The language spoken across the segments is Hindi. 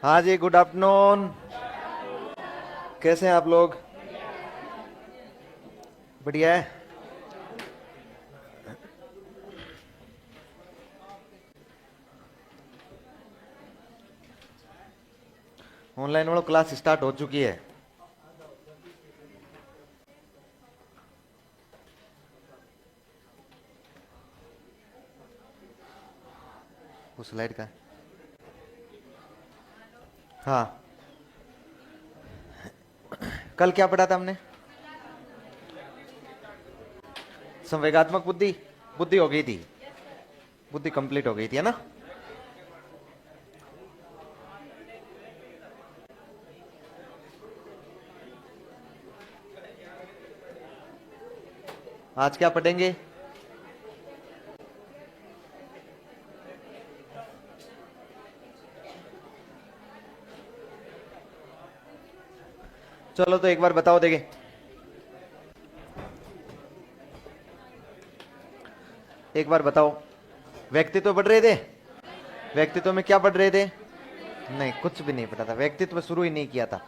हाँ जी, गुड आफ्टरनून। कैसे हैं आप लोग? बढ़िया है। ऑनलाइन वालों क्लास स्टार्ट हो चुकी है। उस स्लाइड का। हाँ, कल क्या पढ़ा था हमने? संवेगात्मक बुद्धि। बुद्धि हो गई थी। बुद्धि कंप्लीट हो गई थी, है ना? आज क्या पढ़ेंगे? चलो तो एक बार बताओ देखे। एक बार बताओ। व्यक्तित्व पढ़ रहे थे? व्यक्तित्व में क्या पढ़ रहे थे? नहीं, कुछ भी नहीं पढ़ा था। व्यक्तित्व शुरू ही नहीं किया था।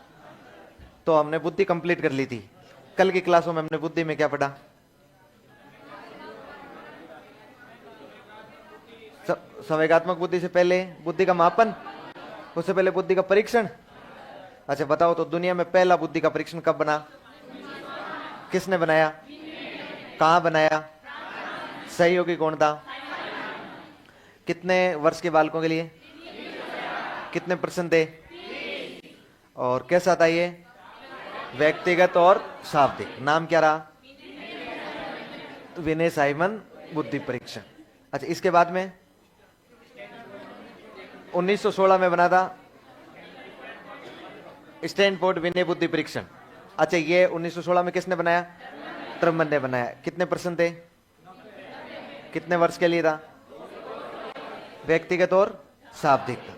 तो हमने बुद्धि कंप्लीट कर ली थी। कल की क्लासों में हमने बुद्धि में क्या पढ़ा? संवेगात्मक बुद्धि से पहले बुद्धि का मापन, उससे पहले बुद्धि का परीक्षण। अच्छा बताओ तो, दुनिया में पहला बुद्धि का परीक्षण कब बना? किसने बनाया? कहां बनाया? सहयोगी कौन था? कितने वर्ष के बालकों के लिए? कितने परसेंट थे? और कैसा था ये? व्यक्तिगत और शाब्दिक। नाम क्या रहा? विनय साइमन बुद्धि परीक्षण। अच्छा, इसके बाद में 1916 में बना था स्टैनफोर्ड विनय बुद्धि परीक्षण। अच्छा, ये 1916 में किसने बनाया? ट्रमन ने बनाया। कितने परसेंट थे? कितने वर्ष के लिए था? व्यक्तिगत और शाब्दिक था।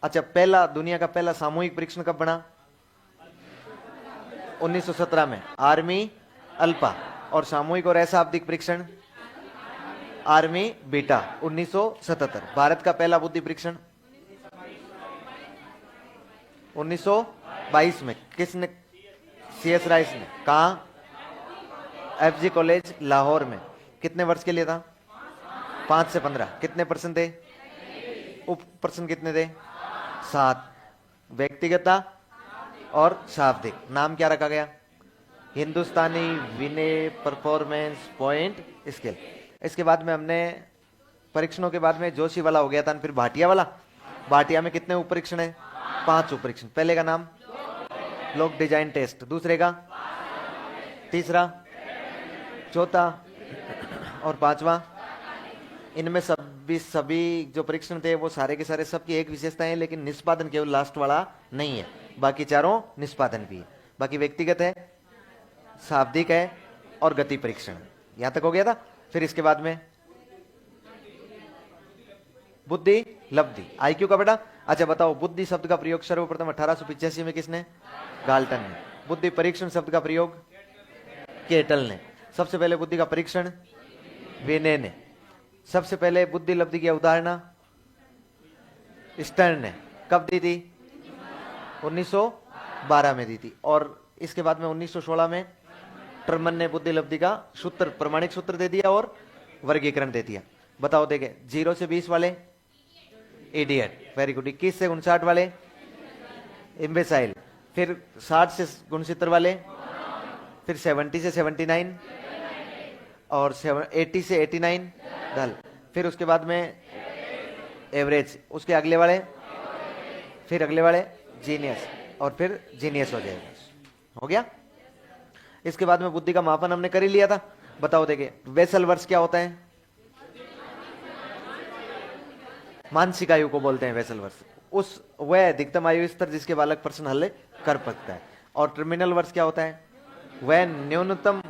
अच्छा, पहला दुनिया का पहला सामूहिक परीक्षण कब बना? 1917 में आर्मी अल्पा। और सामूहिक और अशाब्दिक परीक्षण आर्मी बीटा 1977। भारत का पहला बुद्धि परीक्षण 1922 में किसने? सीएस राइस ने। कहा? एफजी कॉलेज लाहौर में। कितने वर्ष के लिए था? 5 से 15। कितने परसेंट थे? उप प्रश्न कितने थे? 7। व्यक्तिगत था और शाब्दिक। नाम क्या रखा गया? हिंदुस्तानी विनय परफॉर्मेंस पॉइंट स्केल। इसके बाद में हमने परीक्षणों के बाद में जोशी वाला हो गया था, फिर भाटिया वाला। भाटिया में कितने उप परीक्षण है? 5 उप परीक्षण। पहले का नाम लोक डिजाइन टेस्ट, दूसरे का, तीसरा, चौथा और पांचवा। इनमें सभी सभी जो परीक्षण थे वो सारे के सारे सबकी एक विशेषता है, लेकिन निष्पादन केवल लास्ट वाला नहीं है। बाकी चारों निष्पादन भी है। बाकी व्यक्तिगत है, शाब्दिक है और गति परीक्षण। यहां तक हो गया था। फिर इसके बाद में बुद्धि लब्धि आईक्यू का बेटा। अच्छा बताओ, बुद्धि शब्द का प्रयोग सर्वप्रथम 1885 में किसने? गाल्टन ने। बुद्धि परीक्षण शब्द का प्रयोग केटल ने। सबसे पहले बुद्धि का परीक्षण विनय ने। सबसे पहले बुद्धि लब्धि की अवधारणा स्टर्न ने। कब दी थी? 1912 में दी थी। और इसके बाद में 1916 में टर्मन ने बुद्धि लब्धि का सूत्र, प्रमाणिक सूत्र दे दिया और वर्गीकरण दे दिया। बताओ देखे, 0 से 20 वाले इडियट, वेरी गुड। 21 से 59 वाले इम्बेसाइल। फिर 60 से 69 वाले, फिर 70 से 79 और 80 से 89 डल। फिर उसके बाद में एवरेज, उसके अगले वाले, फिर अगले वाले जीनियस, और फिर जीनियस हो जाएगा। हो गया। इसके बाद में बुद्धि का मापन हमने कर ही लिया था। बताओ देखे, वेसल वर्ष क्या होता है? मानसिक आयु को बोलते हैं वेसल वर्ष। उस वह अधिकतम आयु स्तर जिसके बालक प्रश्न हल कर सकता है। और टर्मिनल वर्ष क्या होता है? वह न्यूनतम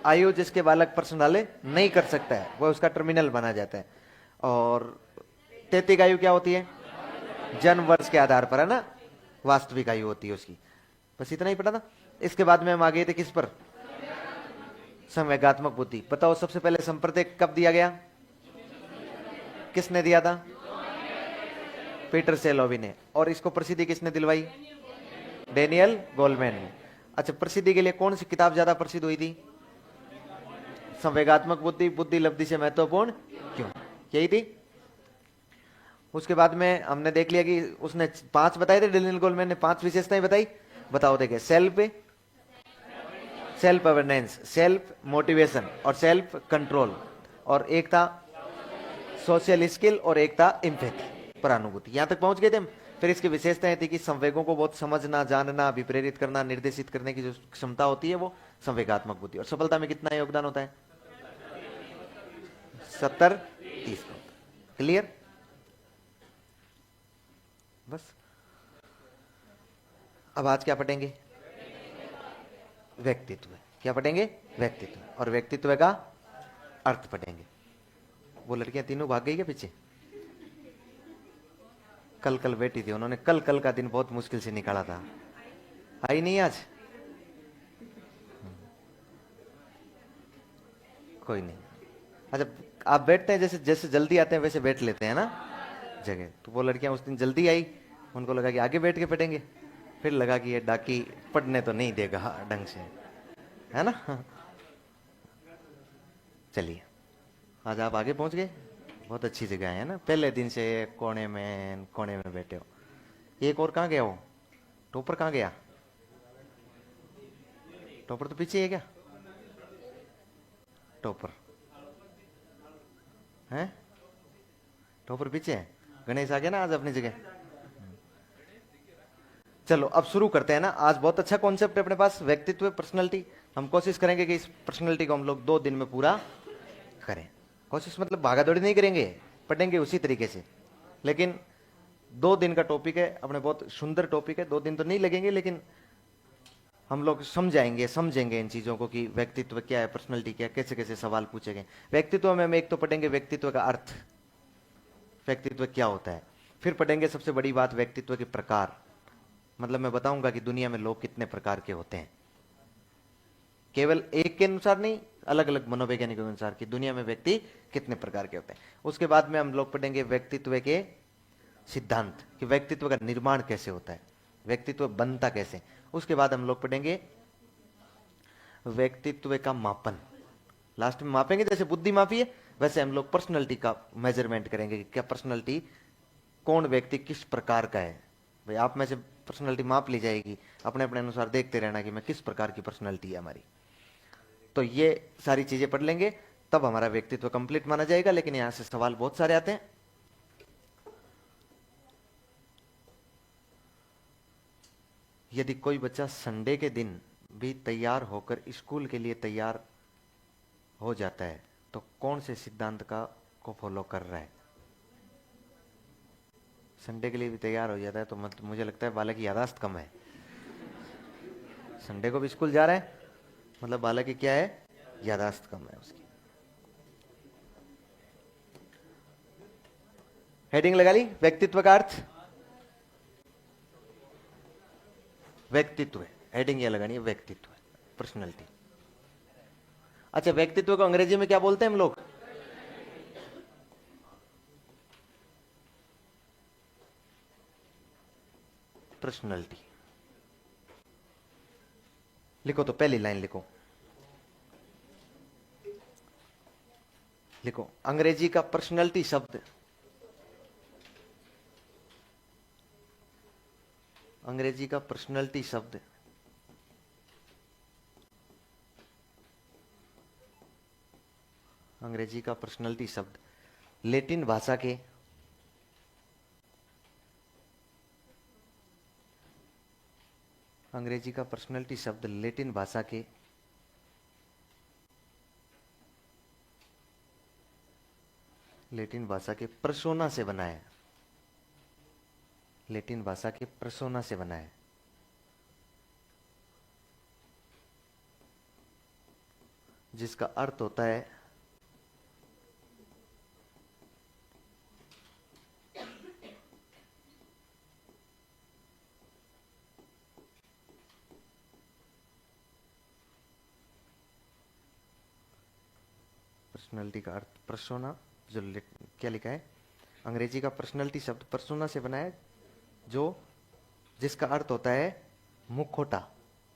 आयु जिसके बालक प्रश्न हल नहीं कर सकता है, वह उसका टर्मिनल बना जाता है। और तैतिक आयु क्या होती है? जन्म वर्ष के आधार पर, है ना, वास्तविक आयु होती है उसकी। बस इतना ही पता था। इसके बाद में हम आ गए थे किस पर? संवेगात्मक बुद्धि। बताओ सबसे पहले संप्रदाय कब दिया गया? किसने दिया था? पीटर सेलोवी ने। और इसको प्रसिद्धि किसने दिलवाई? डेनियल गोलमैन ने। अच्छा, प्रसिद्धि के लिए कौन सी किताब ज्यादा प्रसिद्ध हुई थी? संवेगात्मक बुद्धि, बुद्धि लब्धि से महत्वपूर्ण क्यों, यही थी। उसके बाद में हमने देख लिया कि उसने 5 बताए थे, डेनियल गोलमैन ने 5 विशेषताएं बताई। बताओ देखिए, self self awareness, self motivation और सेल्फ कंट्रोल, और एक था सोशल स्किल, और एक था इम्पैथी, परानुभूति। यहां तक पहुंच गए थे हम। फिर इसकी विशेषताएं थी कि संवेगों को बहुत समझना, जानना, अभिप्रेरित करना, निर्देशित करने की जो क्षमता होती है वो संवेगात्मक बुद्धि। और सफलता में कितना योगदान होता है? 70-30। क्लियर? बस। अब आज क्या पढ़ेंगे? व्यक्तित्व। क्या पढ़ेंगे? व्यक्तित्व। और व्यक्तित्व का अर्थ पढ़ेंगे। वो लड़कियां तीनों भाग गई क्या पीछे? कल कल बैठी थी, उन्होंने कल कल का दिन बहुत मुश्किल से निकाला था, आई नहीं आज। कोई नहीं। अच्छा, आप बैठते हैं, जैसे जैसे जल्दी आते हैं वैसे बैठ लेते हैं ना जगह। तो वो लड़कियां उस दिन जल्दी आई, उनको लगा कि आगे बैठ के पढ़ेंगे, फिर लगा कि ये डाकी पढ़ने तो नहीं देगा ढंग से, है ना। चलिए, आज आप आगे पहुंच गए, बहुत अच्छी जगह है ना। पहले दिन से कोने में बैठे हो। एक और कहाँ गया हो? टॉपर कहाँ गया? टॉपर तो पीछे है क्या? टॉपर है? टॉपर पीछे है। गणेश आ गया ना आज अपनी जगह। चलो अब शुरू करते हैं ना। आज बहुत अच्छा कॉन्सेप्ट है अपने पास, व्यक्तित्व, पर्सनैलिटी। हम कोशिश करेंगे कि इस पर्सनैलिटी को हम लोग 2 दिन में पूरा करें। कोशिश मतलब भागा दौड़ी नहीं करेंगे, पढ़ेंगे उसी तरीके से। लेकिन 2 दिन का टॉपिक है अपने, बहुत सुंदर टॉपिक है। 2 दिन तो नहीं लगेंगे, लेकिन हम लोग समझेंगे इन चीजों को कि व्यक्तित्व क्या है, पर्सनैलिटी क्या है, कैसे कैसे सवाल पूछे गए। व्यक्तित्व में हम एक तो पढ़ेंगे व्यक्तित्व का अर्थ, व्यक्तित्व क्या होता है। फिर पढ़ेंगे सबसे बड़ी बात, व्यक्तित्व के प्रकार। मतलब मैं बताऊंगा कि दुनिया में लोग कितने प्रकार के होते हैं, केवल एक के अनुसार नहीं, अलग अलग मनोवैज्ञानिकों के अनुसार कि दुनिया में व्यक्ति कितने प्रकार के होते हैं। उसके बाद में हम लोग पढ़ेंगे व्यक्तित्व के सिद्धांत, कि व्यक्तित्व का निर्माण कैसे होता है, व्यक्तित्व बनता कैसे। उसके बाद हम लोग पढ़ेंगे व्यक्तित्व का मापन। लास्ट में मापेंगे, जैसे बुद्धि मापी है वैसे हम लोग पर्सनैलिटी का मेजरमेंट करेंगे कि क्या पर्सनैलिटी, कौन व्यक्ति किस प्रकार का है। भाई आप में से पर्सनैलिटी माप ली जाएगी, अपने अपने अनुसार देखते रहना कि मैं किस प्रकार की पर्सनैलिटी है हमारी। तो ये सारी चीजें पढ़ लेंगे, तब हमारा व्यक्तित्व कंप्लीट माना जाएगा। लेकिन यहां से सवाल बहुत सारे आते हैं। यदि कोई बच्चा संडे के दिन भी तैयार होकर स्कूल के लिए तैयार हो जाता है तो कौन से सिद्धांत का को फॉलो कर रहा है? संडे के लिए भी तैयार हो जाता है तो मुझे लगता है बालक की याददाश्त कम है। संडे को भी स्कूल जा रहा है मतलब बालक की क्या है, याददाश्त कम है उसकी। हेडिंग लगा ली, व्यक्तित्व का अर्थ। व्यक्तित्व है, हेडिंग ये लगानी है, व्यक्तित्व, पर्सनैलिटी। अच्छा, व्यक्तित्व को अंग्रेजी में क्या बोलते हैं हम लोग? पर्सनैलिटी। लिखो तो पहली लाइन लिखो, लिखो अंग्रेजी का पर्सनैलिटी शब्द, अंग्रेजी का पर्सनैलिटी शब्द अंग्रेजी का पर्सनैलिटी शब्द लैटिन भाषा के अंग्रेजी का पर्सनैलिटी शब्द लैटिन भाषा के पर्सोना से बना है। लैटिन भाषा के पर्सोना से बना है, जिसका अर्थ होता है पर्सनैलिटी का अर्थ पर्सोना, जो क्या लिखा है अंग्रेजी का पर्सनैलिटी शब्द पर्सोना से बना है, जो जिसका अर्थ होता है मुखौटा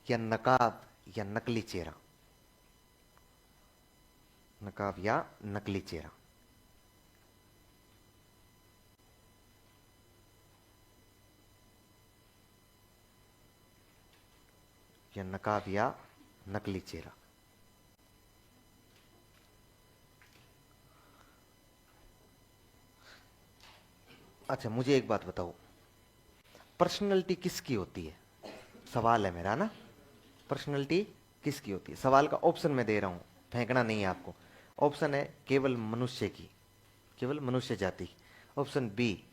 या नकाब या नकली चेहरा। नकाब या नकली चेहरा। या नकाब या नकली चेहरा। अच्छा, मुझे एक बात बताओ, पर्सनैलिटी किसकी होती है? सवाल है मेरा ना, पर्सनैलिटी किसकी होती है? सवाल का ऑप्शन मैं दे रहा हूं, फेंकना नहीं है आपको। ऑप्शन है केवल मनुष्य की, केवल मनुष्य जाति की। ऑप्शन बी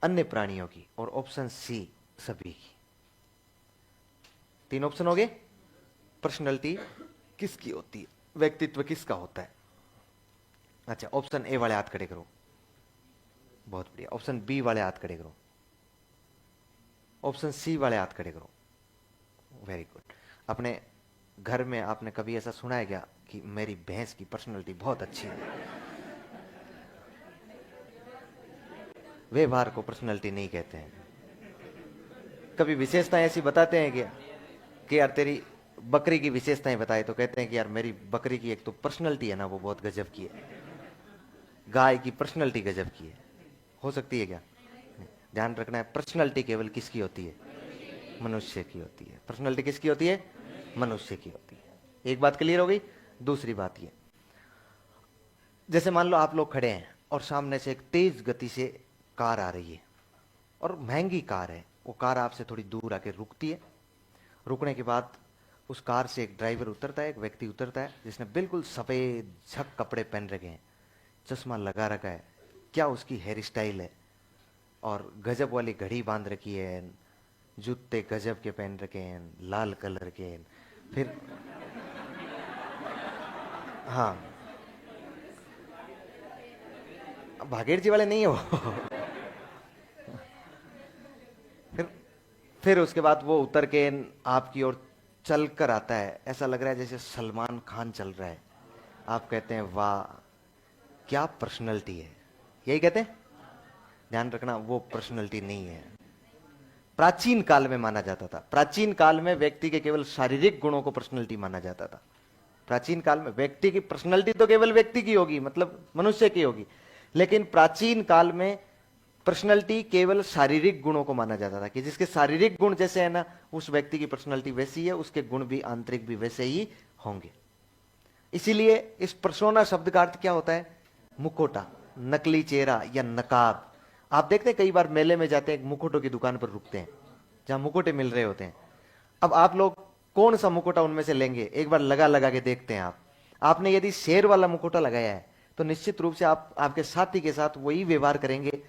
अन्य प्राणियों की, और ऑप्शन सी सभी की। 3 ऑप्शन हो गए। पर्सनैलिटी किसकी होती है, व्यक्तित्व किसका होता है? अच्छा, ऑप्शन ए वाले हाथ खड़े करो। बहुत बढ़िया। ऑप्शन बी वाले हाथ खड़े करो। ऑप्शन सी वाले हाथ खड़े करो। Very good. अपने घर में आपने कभी ऐसा सुना है क्या कि मेरी भैंस की पर्सनैलिटी बहुत अच्छी है? व्यवहार को पर्सनैलिटी नहीं कहते हैं। कभी विशेषताएं ऐसी बताते हैं क्या कि यार तेरी बकरी की विशेषताएं बताए, तो कहते हैं कि यार मेरी बकरी की एक तो पर्सनैलिटी है ना, वो बहुत गजब की है। गाय की पर्सनैलिटी गजब की है। हो सकती है क्या? ध्यान रखना है, पर्सनैलिटी केवल किसकी होती है? मनुष्य की होती है। पर्सनैलिटी किसकी होती है? मनुष्य की होती है। एक बात क्लियर हो गई। दूसरी बात ये, जैसे मान लो आप लोग खड़े हैं और सामने से एक तेज गति से कार आ रही है, और महंगी कार है। वो कार आपसे थोड़ी दूर आके रुकती है। रुकने के बाद उस कार से एक ड्राइवर उतरता है, एक व्यक्ति उतरता है जिसने बिल्कुल सफेद झक कपड़े पहन रखे हैं, चश्मा लगा रखा है, क्या उसकी हेयर स्टाइल है, और गजब वाली घड़ी बांध रखी है, जूते गजब के पहन रखे हैं, लाल कलर के। फिर हाँ, भागेड़ जी वाले नहीं हो। फिर फिर उसके बाद वो उतर के आपकी ओर चल कर आता है। ऐसा लग रहा है जैसे सलमान खान चल रहा है। आप कहते हैं वाह क्या पर्सनैलिटी है, यही कहते हैं। ध्यान रखना, वो पर्सनैलिटी नहीं है। प्राचीन काल में माना जाता था, प्राचीन काल में व्यक्ति के केवल शारीरिक गुणों को पर्सनैलिटी माना जाता था। प्राचीन काल में व्यक्ति की पर्सनैलिटी तो केवल व्यक्ति की होगी, मतलब मनुष्य की होगी, लेकिन प्राचीन काल में पर्सनैलिटी केवल शारीरिक गुणों को माना जाता था कि जिसके शारीरिक गुण जैसे है ना, उस व्यक्ति की पर्सनैलिटी वैसी है, उसके गुण भी आंतरिक भी वैसे ही होंगे। इसीलिए इस पर्सोना शब्द का अर्थ क्या होता है? मुखौटा, नकली चेहरा या नकाब। आप देखते हैं कई बार मेले में जाते हैं, एक मुखौटों की दुकान पर रुकते हैं जहां मुखौटे मिल रहे होते हैं। अब आप लोग कौन सा मुखौटा उनमें से लेंगे, एक बार लगा लगा के देखते हैं आप। आपने यदि शेर वाला मुखौटा लगाया है तो निश्चित रूप से आप आपके साथी के साथ वही व्यवहार करेंगे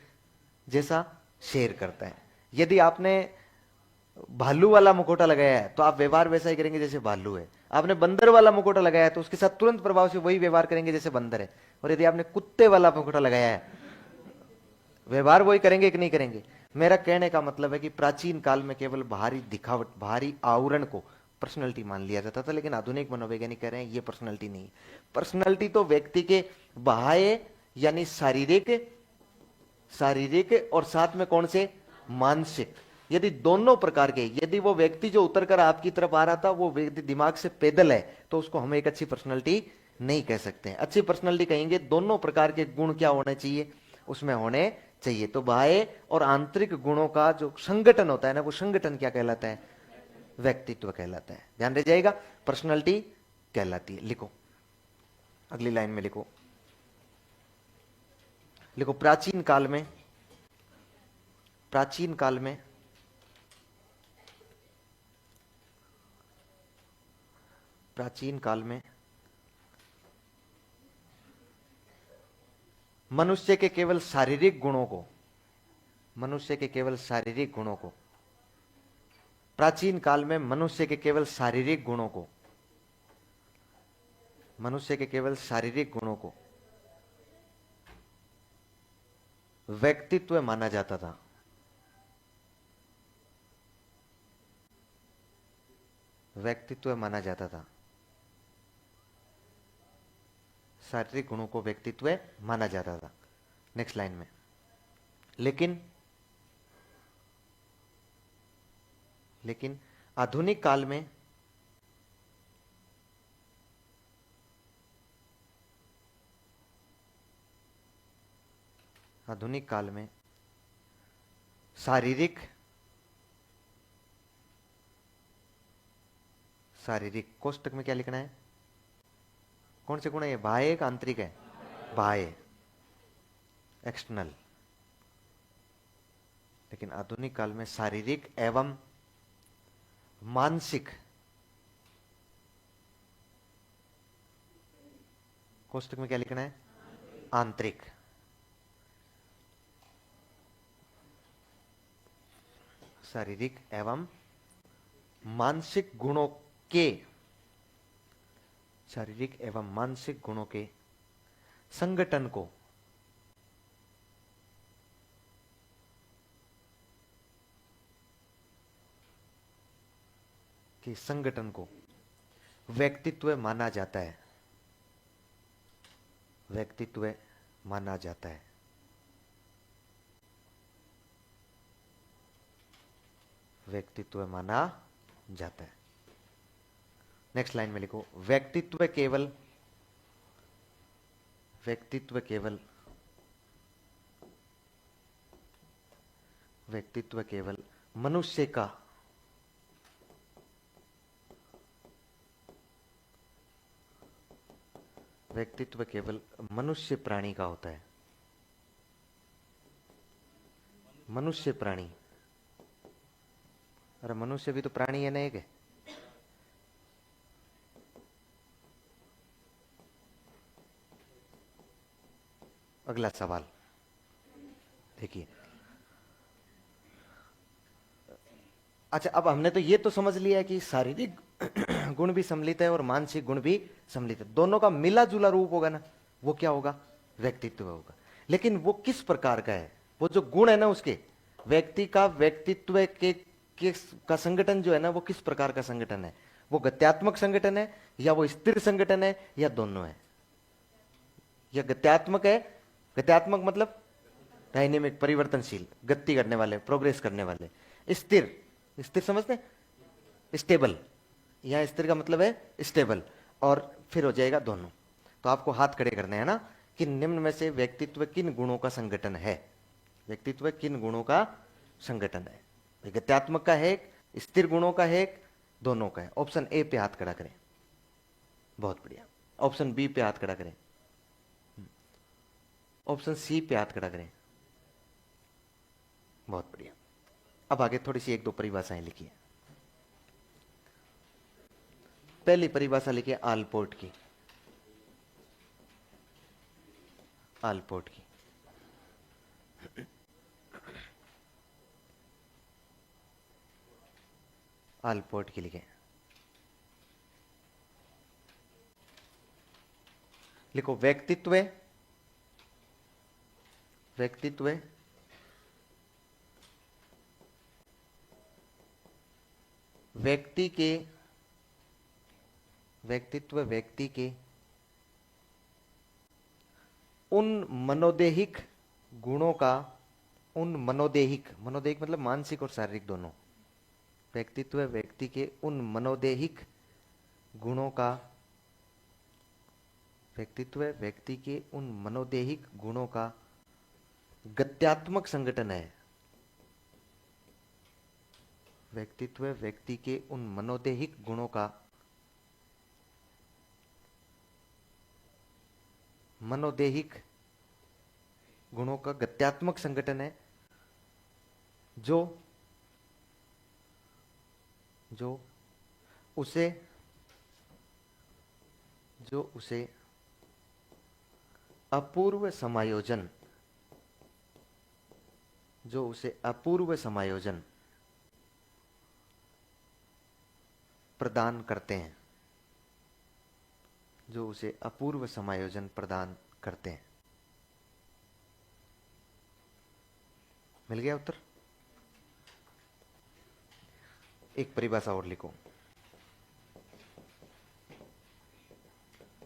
जैसा शेर करता है। यदि आपने भालू वाला मुखौटा लगाया है तो आप व्यवहार वैसा ही करेंगे जैसे भालू है। आपने बंदर वाला मुखौटा लगाया है तो उसके साथ तुरंत प्रभाव से वही व्यवहार करेंगे जैसे बंदर है। और यदि आपने कुत्ते वाला मुखौटा लगाया है, व्यवहार वही करेंगे कि नहीं करेंगे? मेरा कहने का मतलब है कि प्राचीन काल में केवल बाहरी दिखावट, बाहरी आवरण को पर्सनैलिटी मान लिया जाता था, लेकिन आधुनिक मनोवैज्ञानिक कह रहे हैं ये पर्सनैलिटी नहीं। पर्सनैलिटी तो व्यक्ति के बाह्य यानी शारीरिक, शारीरिक और साथ में कौन से? मानसिक। यदि दोनों प्रकार के, यदि वो व्यक्ति जो उतर कर आपकी तरफ आ रहा था वो व्यक्ति दिमाग से पैदल है, तो उसको हम एक अच्छी पर्सनैलिटी नहीं कह सकते हैं। अच्छी पर्सनैलिटी कहेंगे दोनों प्रकार के गुण क्या होने चाहिए, उसमें होने चाहिए। तो बाह्य और आंतरिक गुणों का जो संगठन होता है ना, वो संगठन क्या कहलाता है? व्यक्तित्व कहलाता है। ध्यान रह जाएगा, पर्सनैलिटी कहलाती है। लिखो, अगली लाइन में लिखो, लिखो प्राचीन काल में, प्राचीन काल में प्राचीन काल में मनुष्य के केवल शारीरिक गुणों को, मनुष्य के केवल शारीरिक गुणों को, प्राचीन काल में मनुष्य के केवल शारीरिक गुणों को, मनुष्य के केवल शारीरिक गुणों को व्यक्तित्व माना जाता था। व्यक्तित्व माना जाता था। शारीरिक गुणों को व्यक्तित्व माना जाता था। नेक्स्ट लाइन में, लेकिन आधुनिक काल में शारीरिक कोष्टक में क्या लिखना है? कौन से गुण है ये? बाह्य का आंतरिक है? बाह्य, एक्सटर्नल। लेकिन आधुनिक काल में शारीरिक एवं मानसिक, कोष्टक में क्या लिखना है? आंतरिक। शारीरिक एवं मानसिक गुणों के, शारीरिक एवं मानसिक गुणों के संगठन को व्यक्तित्व माना जाता है। व्यक्तित्व माना जाता है। व्यक्तित्व माना जाता है। नेक्स्ट लाइन में लिखो, व्यक्तित्व केवल मनुष्य का व्यक्तित्व केवल मनुष्य प्राणी का होता है। मनुष्य प्राणी, अरे मनुष्य भी तो प्राणी है ना एक? अगला सवाल देखिए। अच्छा, अब हमने तो ये तो समझ लिया है कि शारीरिक गुण भी सम्मिलित है और मानसिक गुण भी सम्मिलित है। दोनों का मिला जुला रूप होगा ना, वो क्या होगा? व्यक्तित्व होगा। लेकिन वो किस प्रकार का है? वो जो गुण है ना उसके, व्यक्ति का व्यक्तित्व का संगठन जो है ना, वो किस प्रकार का संगठन है? वो गत्यात्मक संगठन है या वो स्थिर संगठन है या दोनों है? या गत्यात्मक है? गत्यात्मक मतलब डायनेमिक, परिवर्तनशील, गति करने वाले, प्रोग्रेस करने वाले। स्थिर, स्थिर समझते हैं? स्टेबल, यहां स्थिर का मतलब है स्टेबल, और फिर हो जाएगा दोनों। तो आपको हाथ खड़े करने हैं ना कि निम्न में से व्यक्तित्व किन गुणों का संगठन है? व्यक्तित्व किन गुणों का संगठन है? गत्यात्मक का है, स्थिर गुणों का है, दोनों का है। ऑप्शन ए पे हाथ खड़ा करें। बहुत बढ़िया। ऑप्शन बी पे हाथ खड़ा करें। ऑप्शन सी पे हाथ खड़ा करें। बहुत बढ़िया। अब आगे थोड़ी सी एक दो परिभाषाएं लिखिए। पहली परिभाषा लिखिए आलपोर्ट की। आलपोर्ट की, आलपोर्ट की लिखे। लिखो, व्यक्तित्व व्यक्ति के उन मनोदेहिक गुणों का, मनोदेहिक मतलब मानसिक और शारीरिक दोनों। व्यक्तित्व व्यक्ति के उन मनोदेहिक गुणों का, व्यक्तित्व व्यक्ति के उन मनोदेहिक गुणों का गत्यात्मक संगठन है। व्यक्तित्व व्यक्ति के उन मनोदेहिक गुणों का गत्यात्मक संगठन है, जो उसे अपूर्व समायोजन प्रदान करते हैं। जो उसे अपूर्व समायोजन प्रदान करते हैं। मिल गया उत्तर? एक परिभाषा और लिखो,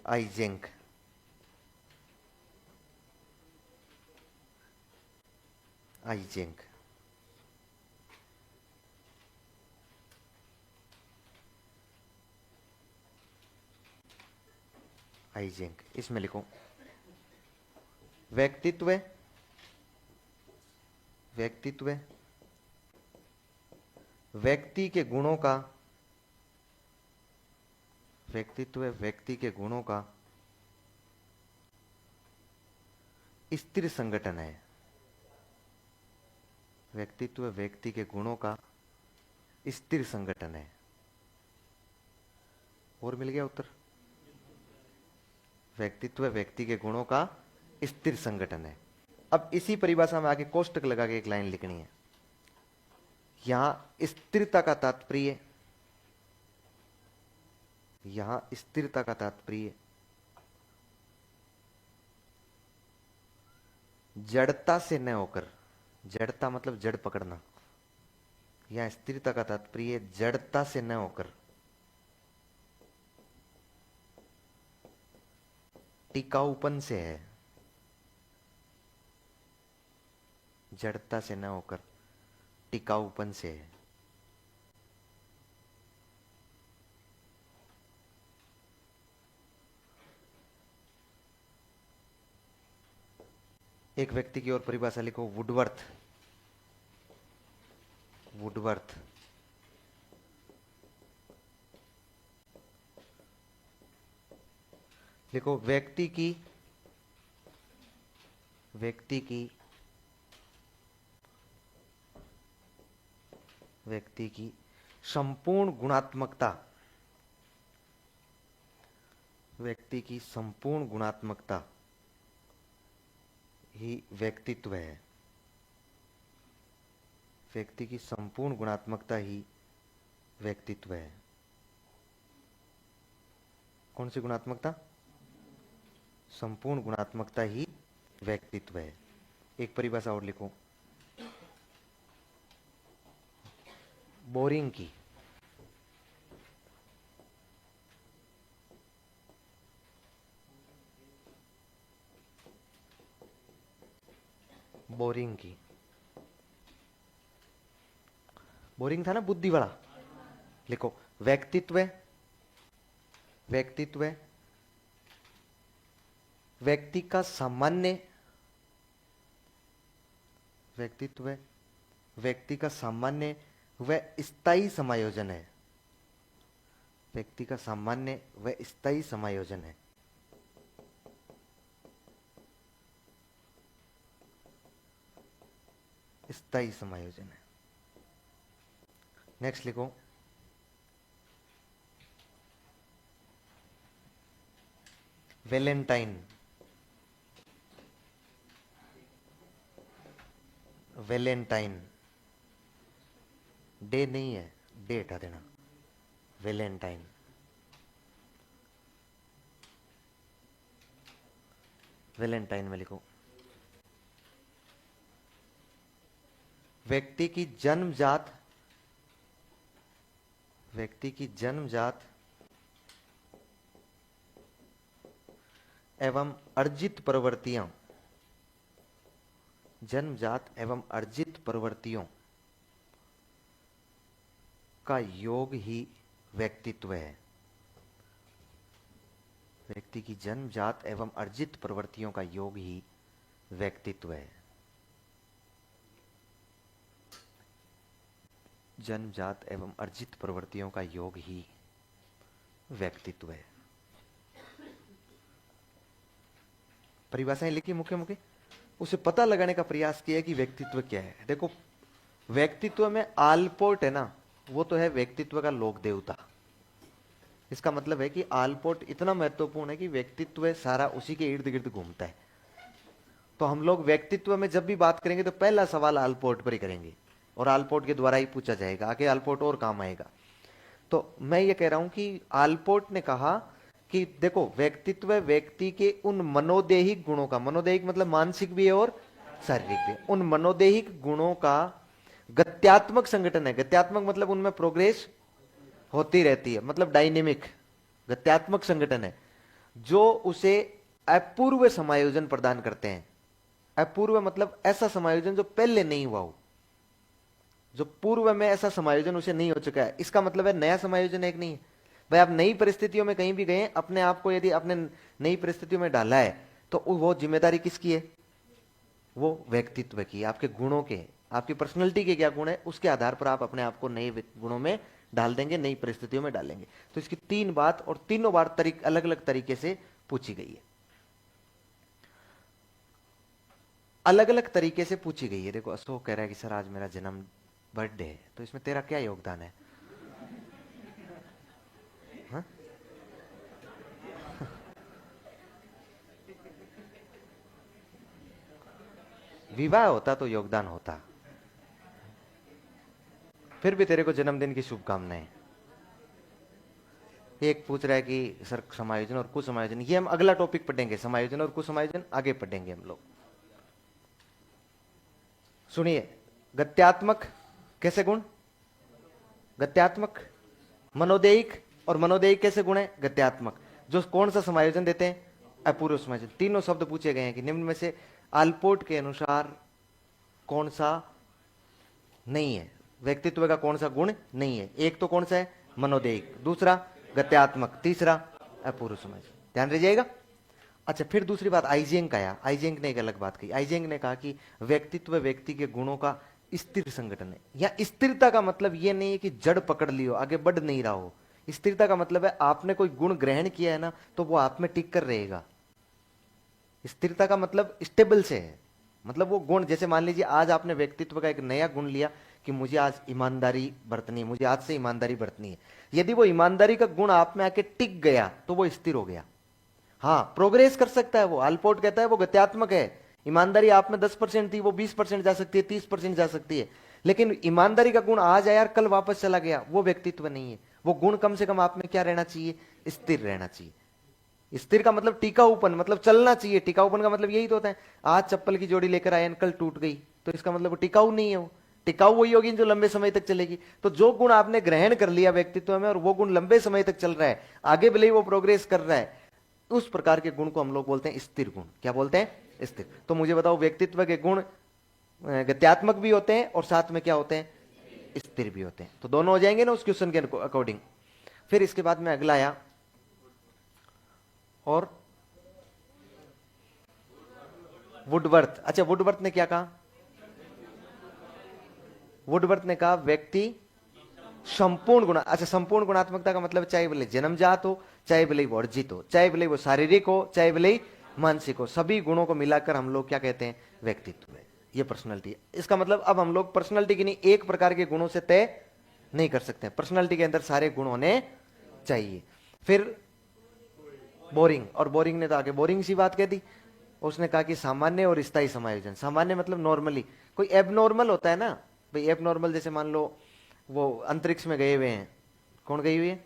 आइजेंक। आइजेंग। आइजेंग, इसमें लिखो व्यक्तित्व, व्यक्तित्व व्यक्ति के गुणों का, व्यक्तित्व व्यक्ति के गुणों का स्थिर संगठन है। व्यक्तित्व व्यक्ति के गुणों का स्थिर संगठन है। और मिल गया उत्तर। व्यक्तित्व व्यक्ति के गुणों का स्थिर संगठन है। अब इसी परिभाषा में आगे कोष्टक लगा के एक लाइन लिखनी है। यहां स्थिरता का तात्पर्य, यहां स्थिरता का तात्पर्य जड़ता से न होकर, जड़ता मतलब जड़ पकड़ना, यहां स्थिरता का तात्पर्य जड़ता से न होकर टिकाऊपन से है। जड़ता से न होकर टिकाऊपन से है। एक व्यक्ति की और परिभाषा लिखो, वुडवर्थ। वुडवर्थ लिखो, व्यक्ति की, व्यक्ति की, व्यक्ति की संपूर्ण गुणात्मकता, व्यक्ति की संपूर्ण गुणात्मकता ही व्यक्तित्व है। व्यक्ति की संपूर्ण गुणात्मकता ही व्यक्तित्व है। कौन सी गुणात्मकता? संपूर्ण गुणात्मकता ही व्यक्तित्व है। एक परिभाषा और लिखो, बोरिंग की। बोरिंग की, बोरिंग था ना बुद्धि वाला। लिखो, व्यक्तित्व, व्यक्तित्व व्यक्ति का सामान्य, व्यक्तित्व व्यक्ति का सामान्य व स्थायी समायोजन है। व्यक्ति का सामान्य व स्थायी समायोजन है। स्थायी समायोजन है। नेक्स्ट लिखो, वैलेंटाइन। वैलेंटाइन, डे नहीं है, डे हटा देना। वैलेंटाइन, वैलेंटाइन में लिखो, व्यक्ति की जन्मजात, व्यक्ति की जन्मजात एवं अर्जित प्रवृत्तियां, जन्मजात एवं अर्जित प्रवृत्तियों का योग ही व्यक्तित्व है। व्यक्ति की जन्मजात एवं अर्जित प्रवृत्तियों का योग ही व्यक्तित्व है। जन्मजात एवं अर्जित प्रवृत्तियों का योग ही व्यक्तित्व है। परिभाषाएं लिखी मुख्य मुख्य, उसे पता लगाने का प्रयास किया कि व्यक्तित्व क्या है। देखो, व्यक्तित्व में आलपोर्ट है ना, वो तो है व्यक्तित्व का लोक देवता। इसका मतलब है कि आलपोर्ट इतना महत्वपूर्ण है कि व्यक्तित्व सारा उसी के इर्द गिर्द घूमता है। तो हम लोग व्यक्तित्व में जब भी बात करेंगे तो पहला सवाल आलपोर्ट पर ही करेंगे और आलपोर्ट के द्वारा ही पूछा जाएगा, आगे आलपोर्ट और काम आएगा। तो मैं ये कह रहा हूं कि आलपोर्ट ने कहा कि देखो, व्यक्तित्व व्यक्ति के उन मनोदेहिक गुणों का, मनोदेहिक मतलब मानसिक भी है और शारीरिक भी है, उन मनोदेहिक गुणों का गत्यात्मक संगठन है। गत्यात्मक मतलब उनमें प्रोग्रेस होती रहती है, मतलब डायनेमिक गत्यात्मक संगठन है, जो उसे अपूर्व समायोजन प्रदान करते हैं। अपूर्व मतलब ऐसा समायोजन जो पहले नहीं हुआ हो, जो पूर्व में ऐसा समायोजन उसे नहीं हो चुका है, इसका मतलब है नया समायोजन एक नहीं है। भाई आप नई परिस्थितियों में कहीं भी गए, अपने आप को यदि आपने नई परिस्थितियों में डाला है तो वो जिम्मेदारी किसकी है? वो व्यक्तित्व की, आपके गुणों के, आपकी पर्सनैलिटी के क्या गुण है, उसके आधार पर आप अपने आप को नए गुणों में डाल देंगे, नई परिस्थितियों में डालेंगे। तो इसकी 3 बात और तीनों बार अलग अलग तरीके से पूछी गई है, अलग अलग तरीके से पूछी गई है। देखो अशोक कह रहा है कि सर आज मेरा जन्म बर्थडे है, तो इसमें तेरा क्या योगदान है? हा? विवाह होता तो योगदान होता। फिर भी तेरे को जन्मदिन की शुभकामनाएं। एक पूछ रहा है कि सर समायोजन और कुसमायोजन, ये हम अगला टॉपिक पढ़ेंगे, समायोजन और कुसमायोजन आगे पढ़ेंगे हम लोग। सुनिए, गत्यात्मक कैसे गुण? गत्यात्मक, मनोदेयिक और मनोदेयिक कैसे गुण है? गत्यात्मक। जो कौन सा समायोजन देते हैं? अपूर्व समायोजन। तीनों शब्द पूछे गए हैं कि निम्न में से आलपोर्ट के अनुसार कौन सा नहीं है, व्यक्तित्व का कौन सा गुण नहीं है? एक तो कौन सा है? मनोदेयिक, दूसरा गत्यात्मक, तीसरा अपूर्व समायोजन। ध्यान रखिएगा। अच्छा, फिर दूसरी बात आइजेंग का आया। आइजेंग ने एक अलग बात कही। आइजेंग ने कहा कि व्यक्तित्व व्यक्ति के गुणों का स्थिर संगठन है। या स्थिरता का मतलब यह नहीं है कि जड़ पकड़ लियो, आगे बढ़ नहीं रहा हो। स्थिरता का मतलब है आपने कोई गुण ग्रहण किया है ना, तो वो आप में टिक कर रहेगा। स्थिरता का मतलब स्टेबल से है, मतलब वो गुण, जैसे मान लीजिए आज आपने व्यक्तित्व का एक नया गुण लिया कि मुझे आज ईमानदारी बरतनी है, मुझे आज से ईमानदारी बरतनी है। यदि वो ईमानदारी का गुण आप में आके टिक गया तो वो स्थिर हो गया। हाँ, प्रोग्रेस कर सकता है वो। अल्पोर्ट कहता है वो गत्यात्मक है। ईमानदारी आप में 10% थी, वो 20% जा सकती है, 30% जा सकती है। लेकिन ईमानदारी का गुण आज आया और कल वापस चला गया, वो व्यक्तित्व नहीं है। वो गुण कम से कम आप में क्या रहना चाहिए? स्थिर रहना चाहिए। स्थिर का मतलब टिकाऊपन, मतलब चलना चाहिए। टिकाऊपन का मतलब यही तो होता है, आज चप्पल की जोड़ी लेकर आए, कल टूट गई, तो इसका मतलब वो टिकाऊ नहीं है। वो टिकाऊ वही होगी जो लंबे समय तक चलेगी। तो जो गुण आपने ग्रहण कर लिया व्यक्तित्व में और वो गुण लंबे समय तक चल रहा है, आगे भले ही वो प्रोग्रेस कर रहा है, उस प्रकार के गुण को हम लोग बोलते हैं स्थिर गुण। क्या बोलते हैं? स्थिर। तो मुझे बताओ, व्यक्तित्व के गुण गत्यात्मक भी होते हैं और साथ में क्या होते हैं? स्थिर भी होते हैं। तो दोनों हो जाएंगे ना उस क्वेश्चन के अकॉर्डिंग। फिर इसके बाद में अगला आया, और वुडवर्थ। अच्छा, वुडवर्थ ने क्या कहा? वुडवर्थ ने कहा व्यक्ति संपूर्ण गुण। अच्छा, संपूर्ण गुणात्मकता का मतलब चाहे भले जन्मजात हो, चाहे भले वो अर्जित हो, चाहे भले वो शारीरिक हो, चाहे भले मानसिक हो, सभी गुणों को मिलाकर हम लोग क्या कहते हैं? व्यक्तित्व है। ये पर्सनैलिटी है। इसका मतलब अब हम लोग पर्सनैलिटी की नहीं, एक प्रकार के गुणों से तय नहीं कर सकते। पर्सनैलिटी के अंदर सारे गुण होने चाहिए। फिर बोरिंग, और बोरिंग ने तो आगे बोरिंग सी बात कह दी। उसने कहा कि सामान्य और स्थायी समायोजन। सामान्य मतलब नॉर्मली, कोई एबनॉर्मल होता है ना भाई। एबनॉर्मल जैसे मान लो वो अंतरिक्ष में गए हुए हैं, कौन गई हुई है?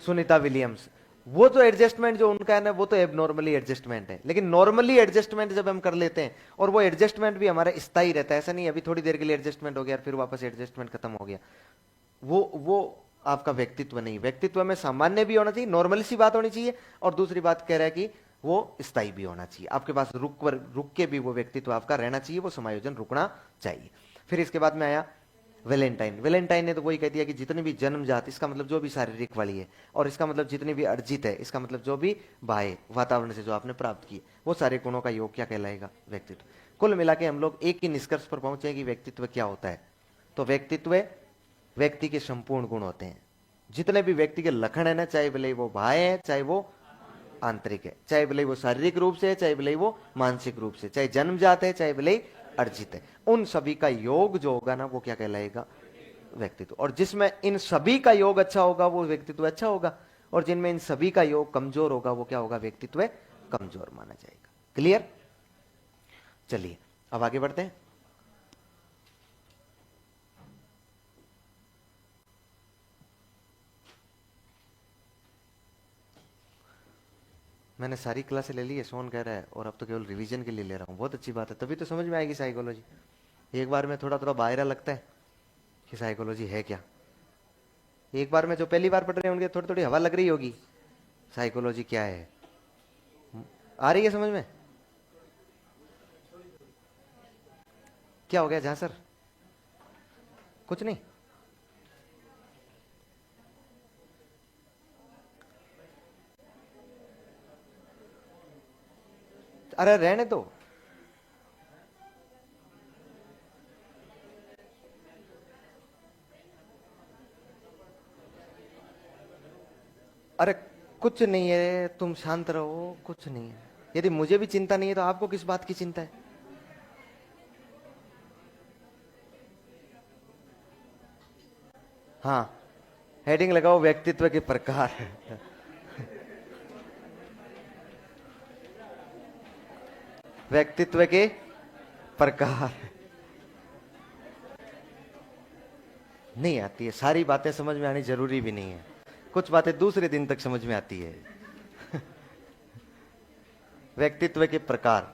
सुनीता विलियम्स। वो तो एडजस्टमेंट जो उनका है ना, वो तो एबनॉर्मली एडजस्टमेंट है। लेकिन नॉर्मली एडजस्टमेंट जब हम कर लेते हैं, और वो एडजस्टमेंट भी हमारा स्थायी रहता है, ऐसा नहीं अभी थोड़ी देर के लिए एडजस्टमेंट हो गया फिर वापस एडजस्टमेंट खत्म हो गया, वो आपका व्यक्तित्व नहीं। व्यक्तित्व में सामान्य भी होना चाहिए, नॉर्मल सी बात होनी चाहिए, और दूसरी बात कह रहा है कि वो स्थायी भी होना चाहिए। आपके पास रुक के भी वो व्यक्तित्व आपका रहना चाहिए, वो समायोजन रुकना चाहिए। फिर इसके बाद में आया वेलेंटाइन। वेलेंटाइन ने तो वही कह दिया कि जितनी भी जन्मजात, इसका मतलब जो भी शारीरिक वाली है, और इसका मतलब जितनी भी अर्जित है, इसका मतलब जो भी बाह्य वातावरण से जो आपने प्राप्त की, वो सारे गुणों का योग क्या कहलाएगा? व्यक्तित्व। कुल मिला के हम लोग एक ही निष्कर्ष पर पहुंचे कि व्यक्तित्व क्या होता है। तो व्यक्तित्व व्यक्ति के संपूर्ण गुण होते हैं। जितने भी व्यक्ति के लक्षण है ना, चाहे भले वो बाह्य है, चाहे वो आंतरिक है, चाहे भले वो शारीरिक रूप से है, चाहे भले वो मानसिक रूप से, चाहे जन्मजात है, चाहे भले अर्जित है, उन सभी का योग जो होगा ना, वो क्या कहलाएगा? व्यक्तित्व। और जिसमें इन सभी का योग अच्छा होगा वो व्यक्तित्व अच्छा होगा, और जिनमें इन सभी का योग कमजोर होगा वो क्या होगा? व्यक्तित्व कमजोर माना जाएगा। क्लियर? चलिए अब आगे बढ़ते हैं। मैंने सारी क्लासें ले ली है, सोन कह रहा है, और अब तो केवल रिवीजन के लिए ले रहा हूँ। बहुत अच्छी बात है, तभी तो समझ में आएगी साइकोलॉजी। एक बार में थोड़ा थोड़ा बाहर लगता है कि साइकोलॉजी है क्या। एक बार में जो पहली बार पढ़ रहे होंगे थोड़ी थोड़ी हवा लग रही होगी, साइकोलॉजी क्या है। आ रही है समझ में? क्या हो गया जहां सर? कुछ नहीं। अरे रहने दो। अरे कुछ नहीं है, तुम शांत रहो, कुछ नहीं है। यदि मुझे भी चिंता नहीं है तो आपको किस बात की चिंता है? हाँ, हेडिंग लगाओ व्यक्तित्व के प्रकार। व्यक्तित्व के प्रकार। नहीं आती है, सारी बातें समझ में आनी जरूरी भी नहीं है, कुछ बातें दूसरे दिन तक समझ में आती है। व्यक्तित्व के प्रकार।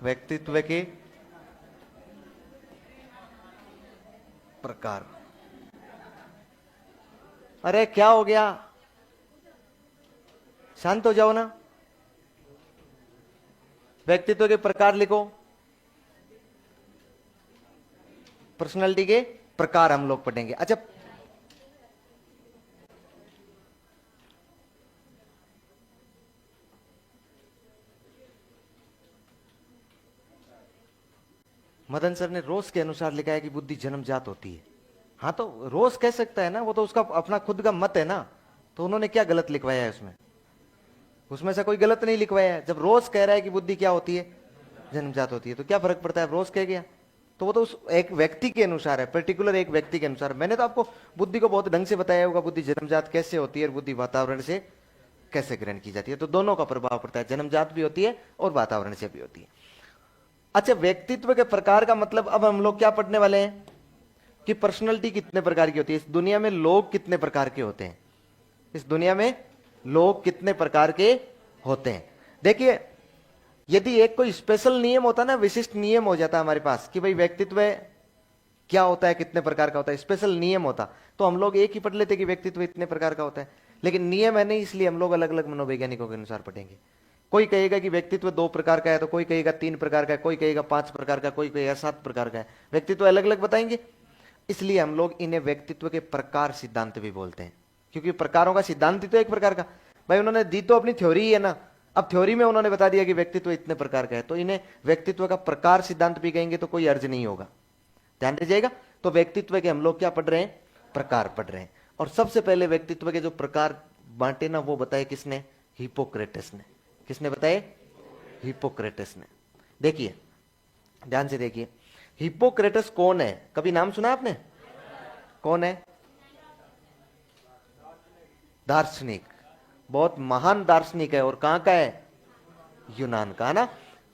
व्यक्तित्व के प्रकार। अरे क्या हो गया, शांत हो जाओ ना। व्यक्तित्व के प्रकार लिखो। पर्सनालिटी के प्रकार हम लोग पढ़ेंगे। अच्छा, मदन सर ने रोज के अनुसार लिखा है कि बुद्धि जन्मजात होती है। हाँ तो रोज कह सकता है ना, वो तो उसका अपना खुद का मत है ना। तो उन्होंने क्या गलत लिखवाया है उसमें? उसमें से कोई गलत नहीं लिखवाया है। जब रोज कह रहा है कि बुद्धि क्या होती है, जन्मजात होती है, तो क्या फर्क पड़ता है रोज कह गया? तो वो तो उस एक व्यक्ति के अनुसार है, पर्टिकुलर एक व्यक्ति के अनुसार। मैंने तो आपको बुद्धि को बहुत ढंग से बताया होगा, बुद्धि जन्मजात कैसे होती है और बुद्धि वातावरण से कैसे ग्रहण की जाती है। तो दोनों का प्रभाव पड़ता है, जन्मजात भी होती है और वातावरण से भी होती है। अच्छा, व्यक्तित्व के प्रकार का मतलब अब हम लोग क्या पढ़ने वाले हैं कि पर्सनैलिटी कितने प्रकार की होती है, इस दुनिया में लोग कितने प्रकार के होते हैं, इस दुनिया में लोग कितने प्रकार के होते हैं। देखिए, यदि एक कोई स्पेशल नियम होता ना, विशिष्ट नियम हो जाता हमारे पास कि भाई व्यक्तित्व क्या होता है, कितने प्रकार का होता है, स्पेशल नियम होता, तो हम लोग एक ही पढ़ लेते कि व्यक्तित्व इतने प्रकार का होता है। लेकिन नियम है नहीं, इसलिए हम लोग अलग अलग मनोवैज्ञानिकों के अनुसार पढ़ेंगे। कोई कहेगा कि व्यक्तित्व 2 प्रकार का है, तो कोई कहेगा 3 प्रकार का है, कोई कहेगा 5 प्रकार का, कोई कहेगा 7 प्रकार का है। व्यक्तित्व अलग अलग बताएंगे, इसलिए हम लोग इन्हें व्यक्तित्व के प्रकार सिद्धांत भी बोलते हैं। क्योंकि प्रकारों का सिद्धांत ही तो एक प्रकार का, भाई उन्होंने दी तो अपनी थ्योरी ही है ना। अब थ्योरी में उन्होंने बता दिया कि व्यक्तित्व इतने प्रकार का है, तो इन्हें व्यक्तित्व का प्रकार सिद्धांत भी कहेंगे तो कोई अर्ज नहीं होगा। ध्यान दीजिएगा। तो व्यक्तित्व के हम लोग क्या पढ़ रहे हैं, प्रकार पढ़ रहे हैं। और सबसे पहले व्यक्तित्व के जो प्रकार बांटे ना, वो बताए किसने, हिप्पोक्रेटस ने। किसने बताए, हिप्पोक्रेटस ने। देखिए ध्यान से देखिए, हिप्पोक्रेटस कौन है, कभी नाम सुना आपने? कौन है? दार्शनिक, बहुत महान दार्शनिक है। और कहां का है? यूनान का, है ना।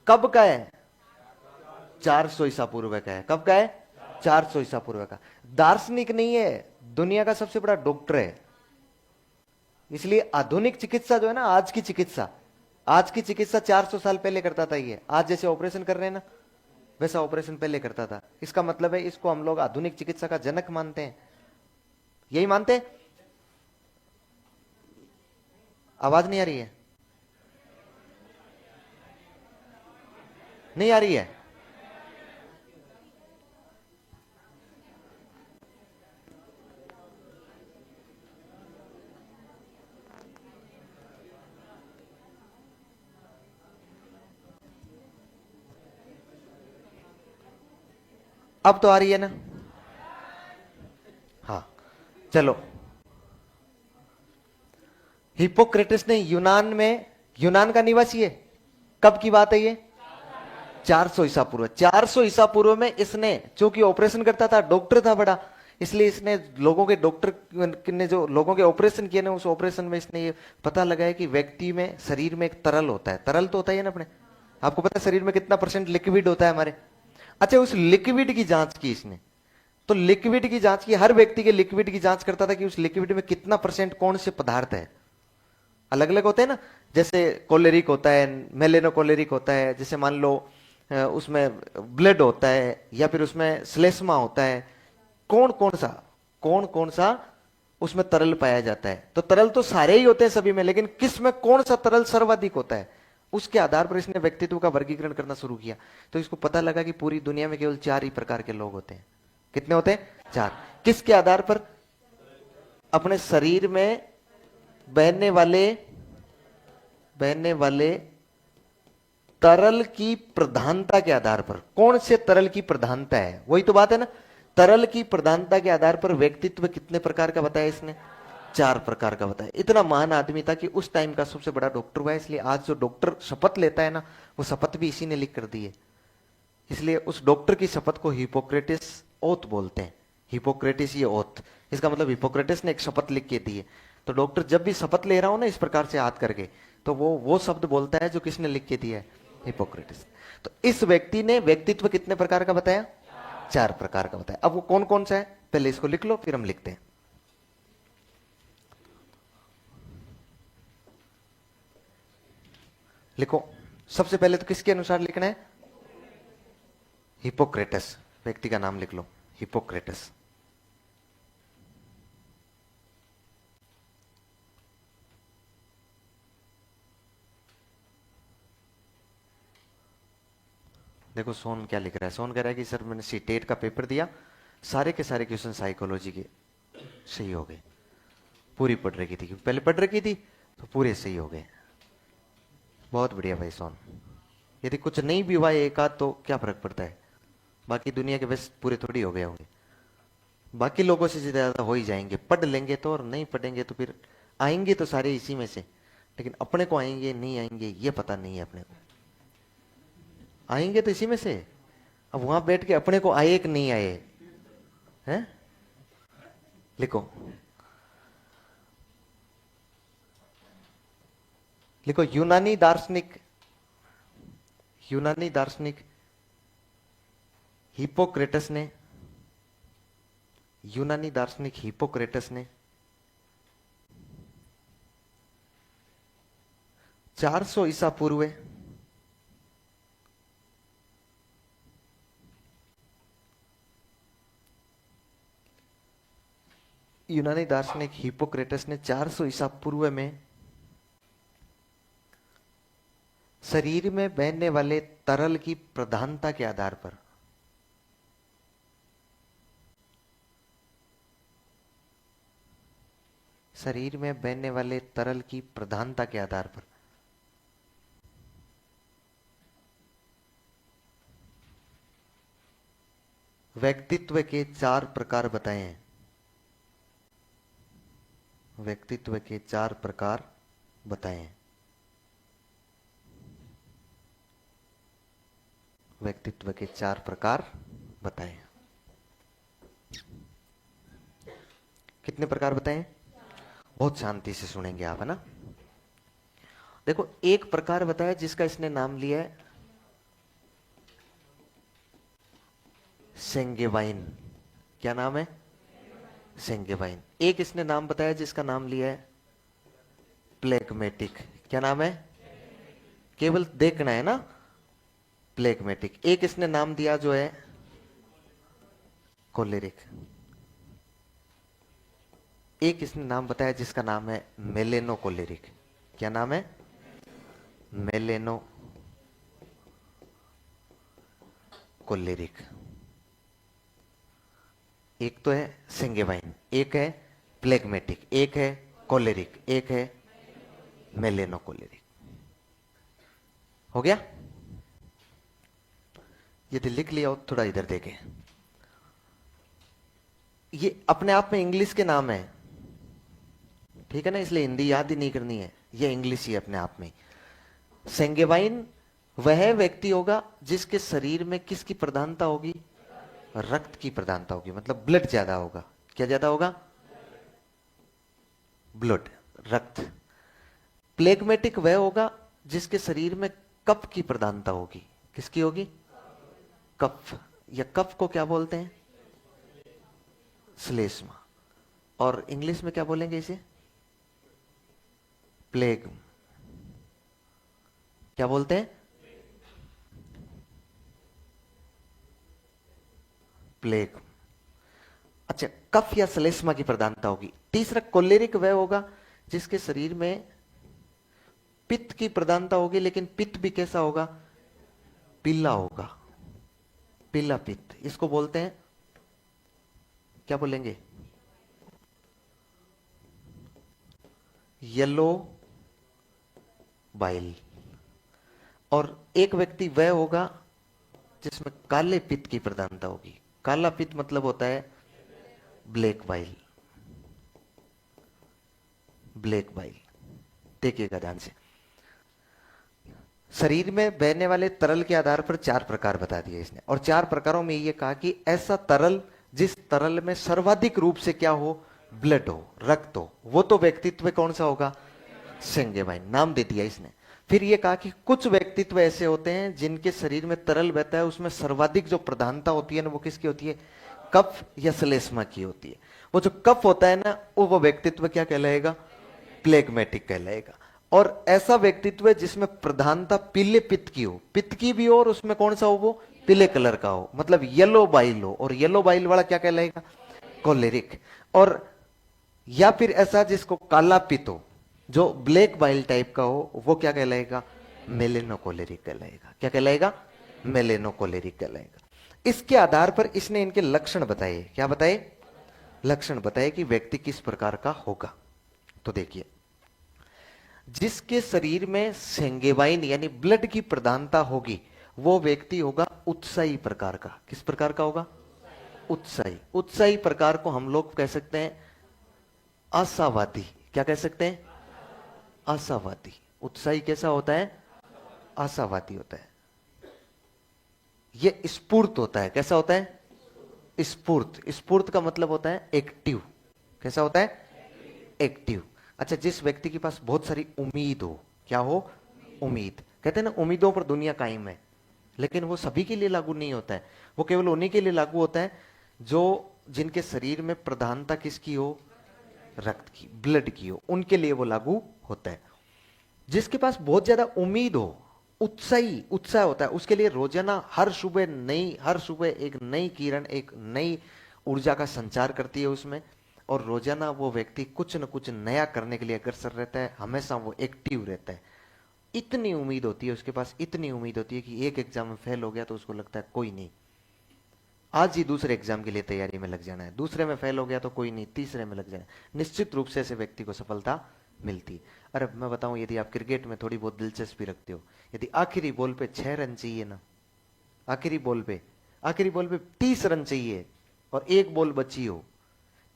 कब का है? 400 ईसा पूर्व का है। कब का है? 400 ईसा पूर्व का। दार्शनिक नहीं है, दुनिया का सबसे बड़ा डॉक्टर है। इसलिए आधुनिक चिकित्सा जो है ना, आज की चिकित्सा, आज की चिकित्सा 400 साल पहले करता था ये। आज जैसे ऑपरेशन कर रहे हैं ना, वैसा ऑपरेशन पहले करता था। इसका मतलब है इसको हम लोग आधुनिक चिकित्सा का जनक मानते हैं। यही मानते हैं। आवाज नहीं आ रही है? नहीं आ रही है? अब तो आ रही है ना? हाँ चलो। हिप्पोक्रेटस ने यूनान का निवासी है। कब की बात है ये? 400 ईसा पूर्व। 400 ईसा पूर्व में इसने, चूंकि ऑपरेशन करता था, डॉक्टर था बड़ा, इसलिए इसने लोगों के, डॉक्टर ने जो लोगों के ऑपरेशन किए ना, उस ऑपरेशन में इसने ये पता लगाया कि व्यक्ति में, शरीर में एक तरल होता है। तरल तो होता है ना अपने, आपको पता है शरीर में कितना % लिक्विड होता है हमारे। अच्छा, उस लिक्विड की जांच की इसने। तो लिक्विड की जांच की, हर व्यक्ति के लिक्विड की जांच करता था कि उस लिक्विड में कितना % कौन से पदार्थ है। अलग अलग होते हैं ना, जैसे कोलेरिक होता है, मेलेनो कोलेरिक होता है, जैसे मान लो उसमें ब्लड होता है, या फिर उसमें श्लेष्मा होता है। कौन कौन सा उसमें तरल पाया जाता है। तो तरल तो सारे ही होते हैं सभी में, लेकिन किस में कौन सा तरल सर्वाधिक होता है, उसके आधार पर इसने व्यक्तित्व का वर्गीकरण करना शुरू किया। तो इसको पता लगा कि पूरी दुनिया में केवल 4 ही प्रकार के लोग होते हैं। कितने होते हैं? 4। किसके आधार पर? अपने शरीर में बहने वाले तरल की प्रधानता के आधार पर। कौन से तरल की प्रधानता है, वही तो बात है ना। तरल की प्रधानता के आधार पर व्यक्तित्व कितने प्रकार का बताया इसने? 4 प्रकार का बताया। इतना महान आदमी था कि उस टाइम का सबसे बड़ा डॉक्टर हुआ है। इसलिए आज जो डॉक्टर शपथ लेता है ना, वो शपथ भी इसी ने लिख कर दी है। इसलिए उस डॉक्टर की शपथ को हिपोक्रेटिस ओथ बोलते हैं। हिपोक्रेटिस ये ओथ, इसका मतलब हिपोक्रेटिस ने एक शपथ लिख के दी है। तो डॉक्टर जब भी शपथ ले रहा हो ना इस प्रकार से हाथ करके, तो वो शब्द बोलता है जो किसने लिख के दिया है? हिपोक्रेटिस। तो इस व्यक्ति ने व्यक्तित्व कितने प्रकार का बताया? 4 प्रकार का बताया। अब वो कौन कौन सा है पहले इसको लिख लो, फिर हम लिखते हैं। लिखो। सबसे पहले तो किसके अनुसार लिखना है? हिपोक्रेटस। व्यक्ति का नाम लिख लो, हिपोक्रेटस। देखो सोन क्या लिख रहा है। सोन कह रहा है कि सर मैंने सीटेट का पेपर दिया, सारे के सारे क्वेश्चन साइकोलॉजी के सही हो गए। पूरी पढ़ रखी थी, पहले पढ़ रखी थी तो पूरे सही हो गए। बहुत बढ़िया भाई सोन। यदि कुछ नहीं भी हुआ एक आध तो क्या फर्क पड़ता है, बाकी दुनिया के बस पूरे थोड़ी हो गए होंगे। बाकी लोगों से ज्यादा हो ही जाएंगे। पढ़ लेंगे तो, और नहीं पढ़ेंगे तो फिर आएंगे तो सारे इसी में से, लेकिन अपने को आएंगे नहीं आएंगे ये पता नहीं है। अपने को आएंगे तो इसी में से। अब वहां बैठ के अपने को आए कि नहीं आए हैं? लिखो, लिखो। यूनानी दार्शनिक हिपोक्रेटस ने 400 ईसा पूर्व यूनानी दार्शनिक हिपोक्रेटस ने 400 ईसा पूर्व में शरीर में बहने वाले तरल की प्रधानता के आधार पर व्यक्तित्व के 4 प्रकार बताए हैं। व्यक्तित्व के 4 प्रकार बताए हैं। व्यक्तित्व के 4 प्रकार बताए हैं। कितने प्रकार बताए हैं? बहुत शांति से सुनेंगे आप, है ना। देखो, एक प्रकार बताया जिसका इसने नाम लिया है सेंगेवाइन। क्या नाम है? सेंगेवाइन। एक इसने नाम बताया जिसका नाम लिया है प्लेगमेटिक। क्या नाम है? केवल देखना है ना, प्लेगमेटिक। एक इसने नाम दिया जो है कोलेरिक। एक इसने नाम बताया जिसका नाम है मेलेनो कोलेरिक। क्या नाम है? मेलेनो कोलेरिक। एक तो है सेंगेवाइन, एक है प्लेगमेटिक, एक है कोलेरिक, एक है मेलेनो कोलेरिक। हो गया? यदि लिख लिया हो थोड़ा इधर देखें। ये अपने आप में इंग्लिश के नाम है, ठीक है ना, इसलिए हिंदी याद ही नहीं करनी है, ये इंग्लिश ही अपने आप में। सेंगेवाइन वह व्यक्ति होगा जिसके शरीर में किसकी प्रधानता होगी? रक्त की प्रधानता होगी, मतलब ब्लड ज्यादा होगा। क्या ज्यादा होगा? ब्लड, रक्त। प्लेगमेटिक वह होगा जिसके शरीर में कफ की प्रधानता होगी। किसकी होगी? कफ। या कफ को क्या बोलते हैं? श्लेष्मा। और इंग्लिश में क्या बोलेंगे इसे? प्लेग। क्या बोलते हैं? प्लेग। अच्छा, कफ या श्लेष्मा की प्रधानता होगी। तीसरा कोलेरिक वह होगा जिसके शरीर में पित्त की प्रधानता होगी, लेकिन पित्त भी कैसा होगा? पीला होगा, पीला पित्त। इसको बोलते हैं, क्या बोलेंगे? Yellow bile. और एक व्यक्ति वह होगा जिसमें काले पित्त की प्रधानता होगी। काला पित्त मतलब होता है ब्लैक बाइल, ब्लैक बाइल। देखिएगा ध्यान से, शरीर में बहने वाले तरल के आधार पर 4 प्रकार बता दिए इसने, और 4 प्रकारों में ये कहा कि ऐसा तरल जिस तरल में सर्वाधिक रूप से क्या हो? ब्लड हो, रक्त हो, वो तो व्यक्तित्व कौन सा होगा? सेंगेबाइन, नाम दे दिया इसने। फिर ये कहा कि कुछ व्यक्तित्व ऐसे होते हैं जिनके शरीर में तरल बहता है, उसमें सर्वाधिक जो प्रधानता होती है ना, वो किसकी होती है? कफ या श्लेष्मा की होती है। वो जो कफ होता है ना, वो व्यक्तित्व क्या कहलाएगा? प्लेग्मेटिक कहलाएगा। और ऐसा व्यक्तित्व है जिसमें प्रधानता पीले पित्त की हो, पित्त की भी हो, और उसमें कौन सा हो? वो पीले कलर का हो, मतलब येलो बाइल हो, और येलो बाइल वाला क्या कहलाएगा? कोलेरिक। और या फिर ऐसा जिसको काला पित्त हो, जो ब्लैक बाइल टाइप का हो, वो क्या कहलाएगा? मेलेनोकोलेरिक कहलाएगा। क्या कहलाएगा? मेलेनोकोलेरिक कहलाएगा। इसके आधार पर इसने इनके लक्षण बताए। क्या बताए? लक्षण बताए कि व्यक्ति किस प्रकार का होगा। तो देखिए, जिसके शरीर में सेंगेबाइन यानी ब्लड की प्रधानता होगी, वो व्यक्ति होगा उत्साही प्रकार का। किस प्रकार का होगा? उत्साही। उत्साही प्रकार को हम लोग कह सकते हैं आशावादी। क्या कह सकते हैं? आशावादी। उत्साही कैसा होता है? आशावादी होता है। ये स्फूर्त होता है। कैसा होता है? स्फूर्त। स्फूर्त का मतलब होता है एक्टिव। कैसा होता है? एक्टिव। अच्छा, जिस व्यक्ति के पास बहुत सारी उम्मीद हो, क्या हो? उम्मीद। कहते हैं ना, उम्मीदों पर दुनिया कायम है, लेकिन वो सभी के लिए लागू नहीं होता है। वो केवल उन्हीं के लिए लागू होता है जो जिनके शरीर में प्रधानता किसकी हो? रक्त की, ब्लड की हो, उनके लिए वो लागू होता है। जिसके पास बहुत ज्यादा उम्मीद हो, उत्साही, उत्साह होता है, उसके लिए रोजाना हर सुबह एक नई किरण, एक नई ऊर्जा का संचार करती है उसमें, और रोजाना वो व्यक्ति कुछ न कुछ नया करने के लिए अग्रसर रहता है, हमेशा वो एक्टिव रहता है। इतनी उम्मीद होती है उसके पास, इतनी उम्मीद होती है कि एक एग्जाम में फेल हो गया तो उसको लगता है कोई नहीं, आज ही दूसरे एग्जाम के लिए तैयारी में लग जाना है, दूसरे में फेल हो गया तो कोई नहीं, तीसरे में लग जाना है। निश्चित रूप से ऐसे व्यक्ति को सफलता मिलती है। अरे मैं बताऊं, यदि आप क्रिकेट में थोड़ी बहुत दिलचस्पी रखते हो, यदि आखिरी बॉल पे 6 रन चाहिए ना, आखिरी बॉल पे 30 रन चाहिए और एक बॉल बची हो,